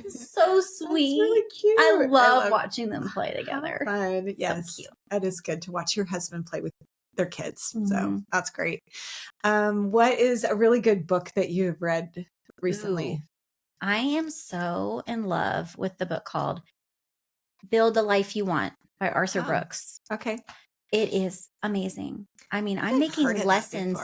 So sweet. That's really cute. I love watching them play together. How fun. Yes. So cute. That is good to watch your husband play with their kids. Mm-hmm. So that's great. What is a really good book that you have read recently? Ooh. I am so in love with the book called Build the Life You Want by Arthur Brooks. Okay. It is amazing. I mean, I'm making lessons.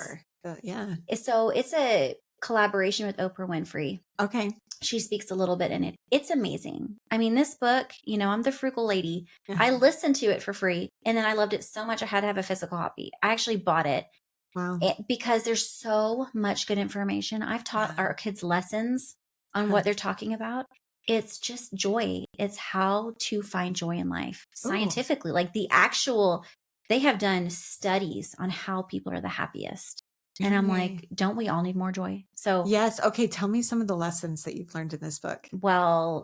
Yeah. So it's a collaboration with Oprah Winfrey. Okay. She speaks a little bit in it. It's amazing. I mean, this book, you know, I'm the frugal lady. I listened to it for free and then I loved it so much I had to have a physical copy. I actually bought it. Wow. Because there's so much good information. I've taught our kids lessons on what they're talking about. It's just joy. It's how to find joy in life scientifically. Like they have done studies on how people are the happiest. And I'm like, don't we all need more joy? So yes. Okay. Tell me some of the lessons that you've learned in this book. Well,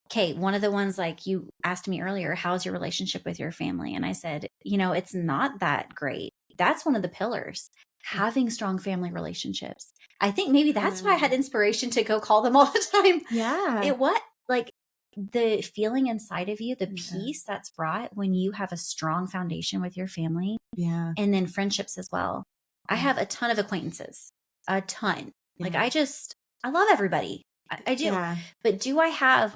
okay. One of the ones, like you asked me earlier, how's your relationship with your family? And I said, you know, it's not that great. That's one of the pillars, having strong family relationships. I think maybe that's why I had inspiration to go call them all the time. Yeah. Like the feeling inside of you, the peace that's brought when you have a strong foundation with your family. Yeah. And then friendships as well. I have a ton of acquaintances, a ton. Like I love everybody. I do. Yeah. But do I have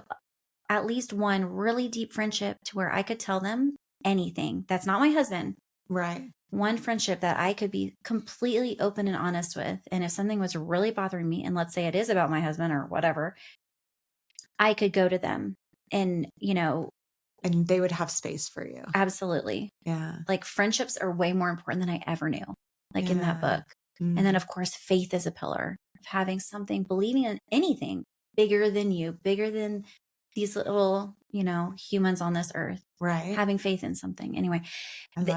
at least one really deep friendship to where I could tell them anything? That's not my husband. Right. One friendship that I could be completely open and honest with. And if something was really bothering me, and let's say it is about my husband or whatever, I could go to them and, you know. And they would have space for you. Absolutely. Yeah. Like friendships are way more important than I ever knew, like in that book. And then, of course, faith is a pillar of having something, believing in anything bigger than you, bigger than these little, you know, humans on this earth. Right. Having faith in something. Anyway,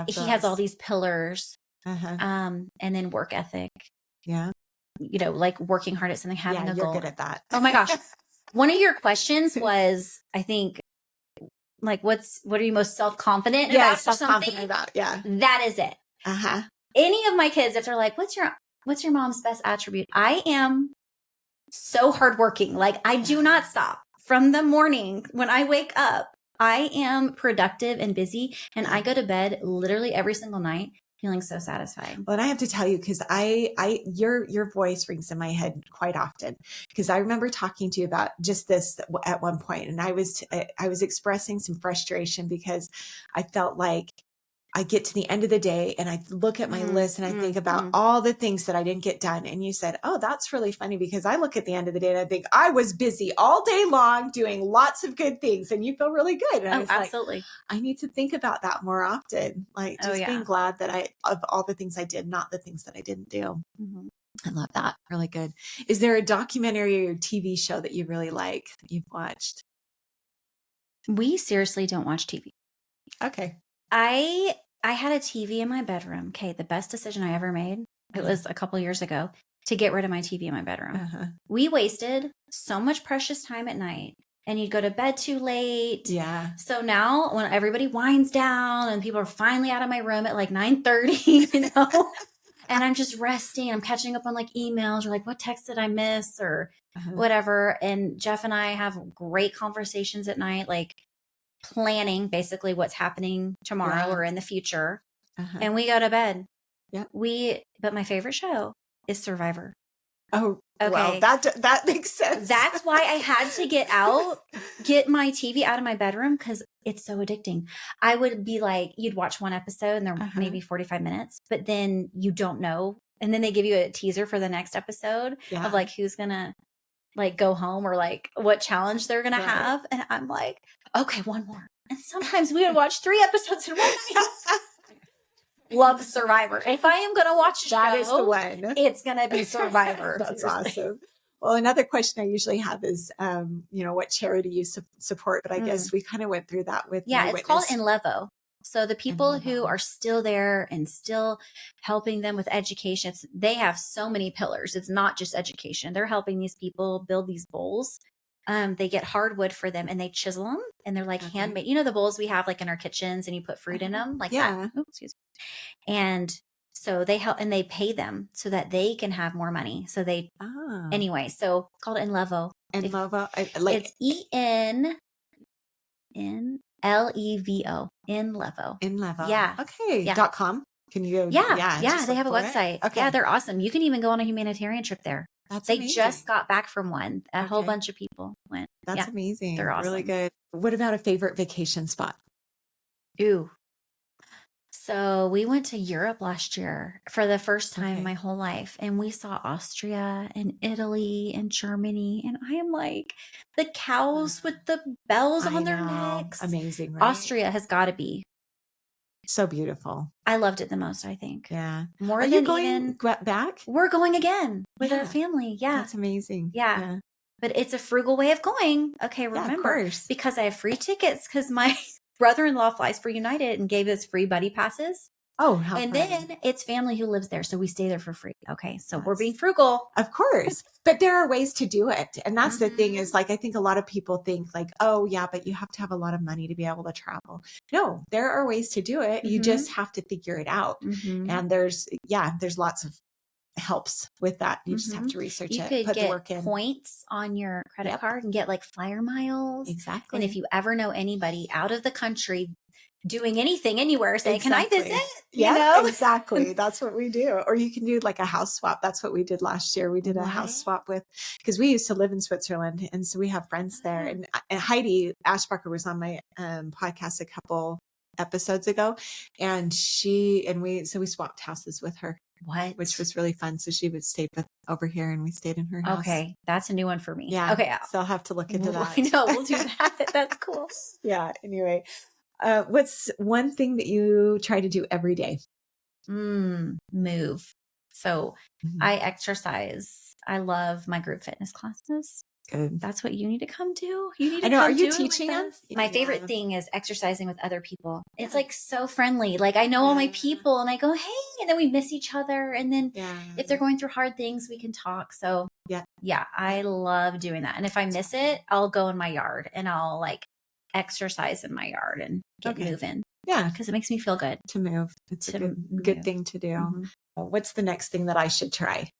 he has all these pillars. And then work ethic. Yeah. You know, like working hard at something, having a goal. You're good at that. Oh my gosh. One of your questions was, I think, like, what are you most self-confident about? Self-confident about. Yeah. That is it. Any of my kids, if they're like, what's your mom's best attribute? I am so hardworking. Like I do not stop from the morning when I wake up. I am productive and busy, and I go to bed literally every single night feeling so satisfied. Well, and I have to tell you, because your voice rings in my head quite often, because I remember talking to you about just this at one point, and I was expressing some frustration because I felt like I get to the end of the day and I look at my list and I think about all the things that I didn't get done. And you said, oh, that's really funny, because I look at the end of the day and I think I was busy all day long doing lots of good things, and you feel really good. And I was absolutely. Like, I need to think about that more often. Like just being glad that of all the things I did, not the things that I didn't do. I love that. Really good. Is there a documentary or TV show that you really like that you've watched? We seriously don't watch TV. Okay. I had a TV in my bedroom. Okay, the best decision I ever made, it was a couple years ago, to get rid of my TV in my bedroom. We wasted so much precious time at night, and you'd go to bed too late. Yeah. So now when everybody winds down and people are finally out of my room at like 9:30, you know, and I'm just resting, I'm catching up on like emails or like, what text did I miss or whatever. And Jeff and I have great conversations at night, like planning basically what's happening tomorrow or in the future. And we go to bed. Yeah. But my favorite show is Survivor. Oh, okay. Well, that makes sense. That's why I had to get my TV out of my bedroom, because it's so addicting. I would be like, you'd watch one episode and they're maybe 45 minutes, but then you don't know. And then they give you a teaser for the next episode of like who's going to like go home or like what challenge they're going to have. And I'm like, okay, one more. And sometimes we would watch 3 episodes in one night. Love Survivor. If I am going to watch a show, that is the one. It's going to be Survivor. That's awesome. Well, another question I usually have is, what charity you support, but I guess we kind of went through that with Yeah, My it's Witness. called Enlevo. So the people who are still there and still helping them with education, they have so many pillars. It's not just education. They're helping these people build these bowls. They get hardwood for them and they chisel them and they're like handmade. You know, the bowls we have like in our kitchens and you put fruit in them like that. Oops, excuse me. And so they help and they pay them so that they can have more money. So anyway, so it's called Enlevo. Enlevo. It's ENNLEVO. Enlevo. Enlevo. Yeah. Okay. Yeah. .com. Can you? Yeah. They have a website. Okay. Yeah, they're awesome. You can even go on a humanitarian trip there. They amazing. just got back from one. A whole bunch of people went. That's amazing. They're awesome. Really good. What about a favorite vacation spot? Ooh. So we went to Europe last year for the first time in my whole life. And we saw Austria and Italy and Germany. And I am like, the cows with the bells on their necks. Amazing, right? Austria has got to be. So beautiful. I loved it the most, I think. Yeah. More Are than you going even back? We're going again with our family. Yeah. That's amazing. Yeah. But it's a frugal way of going. Okay, remember, because I have free tickets because my brother-in-law flies for United and gave us free buddy passes. Oh, how and fun. Then it's family who lives there. So we stay there for free. Okay. So we're being frugal. Of course. But there are ways to do it. And that's the thing is like, I think a lot of people think like, oh yeah, but you have to have a lot of money to be able to travel. No, there are ways to do it. You just have to figure it out. And there's lots of helps with that. You just have to research it, could put the get work in. Points on your credit card and get like flyer miles. Exactly. And if you ever know anybody out of the country doing anything anywhere, say, can I visit? Exactly. That's what we do. Or you can do like a house swap. That's what we did last year. We did a house swap because we used to live in Switzerland. And so we have friends there. And Heidi Ashbacher was on my podcast a couple episodes ago. And we swapped houses with her. Which was really fun. So she would stay over here and we stayed in her house. Okay. That's a new one for me. Yeah. Okay. So I'll have to look into that. I know. We'll do that. That's cool. Yeah. Anyway, what's one thing that you try to do every day? Move. So I exercise. I love my group fitness classes. Good. That's what you need to come do. You need to I know. come Are you do teaching them? My favorite thing is exercising with other people. It's like so friendly. Like I know all my people and I go, hey, and then we miss each other. And then if they're going through hard things, we can talk. So yeah, I love doing that. And if I miss it, I'll go in my yard and I'll like exercise in my yard and get moving. Yeah. Because it makes me feel good. To move. It's a good thing to do. What's the next thing that I should try?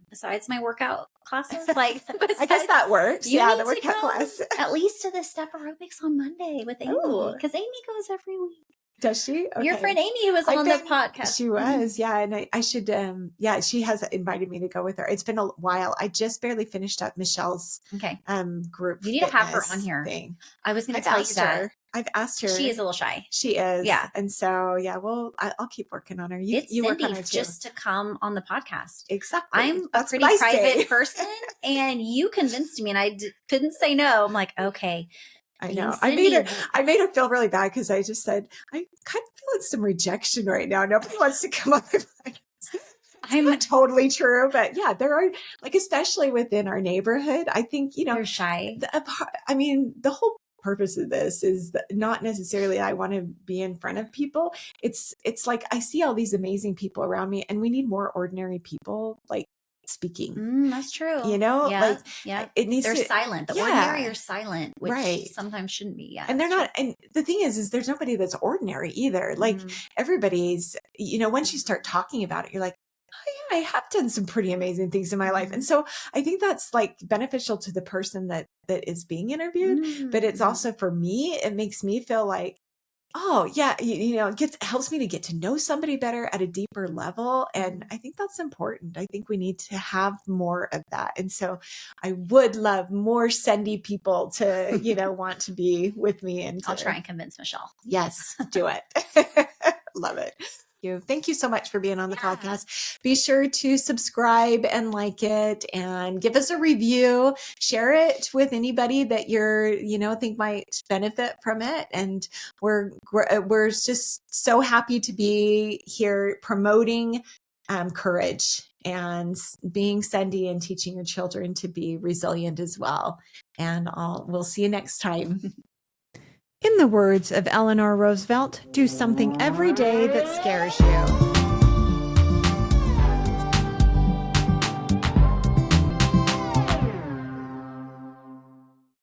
Besides my workout classes, like I guess that works. You need the workout to go class. at least to the step aerobics on Monday with Amy, because Amy goes every week. Does she? Okay. Your friend Amy was on the podcast. She was, and I should, she has invited me to go with her. It's been a while. I just barely finished up Michelle's group. You need to have her on here. Thing. I was going to tell you that. I've asked her. She is a little shy. She is. Yeah. And so, well, I'll keep working on her. You work on her Sendy just to come on the podcast. Exactly. I'm a pretty private person and you convinced me and I couldn't say no. I'm like, okay. I know. I made her feel really bad because I just said, I'm kind of feeling some rejection right now. Nobody wants to come on my podcast. I'm not totally true, but yeah, there are like, especially within our neighborhood, I think, they're shy. The whole purpose of this is not necessarily I want to be in front of people. It's like I see all these amazing people around me and we need more ordinary people like speaking. That's true. It needs they're to, silent. The ordinary are silent, which sometimes shouldn't be. Yeah. And they're not. And the thing is there's nobody that's ordinary either. Like everybody's, once you start talking about it, you're like, oh yeah, I have done some pretty amazing things in my life. And so I think that's like beneficial to the person that is being interviewed, but it's also for me, it makes me feel like, oh yeah, it helps me to get to know somebody better at a deeper level. And I think that's important. I think we need to have more of that. And so I would love more Sendy people to, want to be with me. And I'll try and convince Michelle. Yes, do it. Love it. Thank you so much for being on the Yeah. podcast. Be sure to subscribe and like it and give us a review. Share it with anybody that think might benefit from it. And we're just so happy to be here promoting courage and being Sendy and teaching your children to be resilient as well. And we'll see you next time. In the words of Eleanor Roosevelt, do something every day that scares you.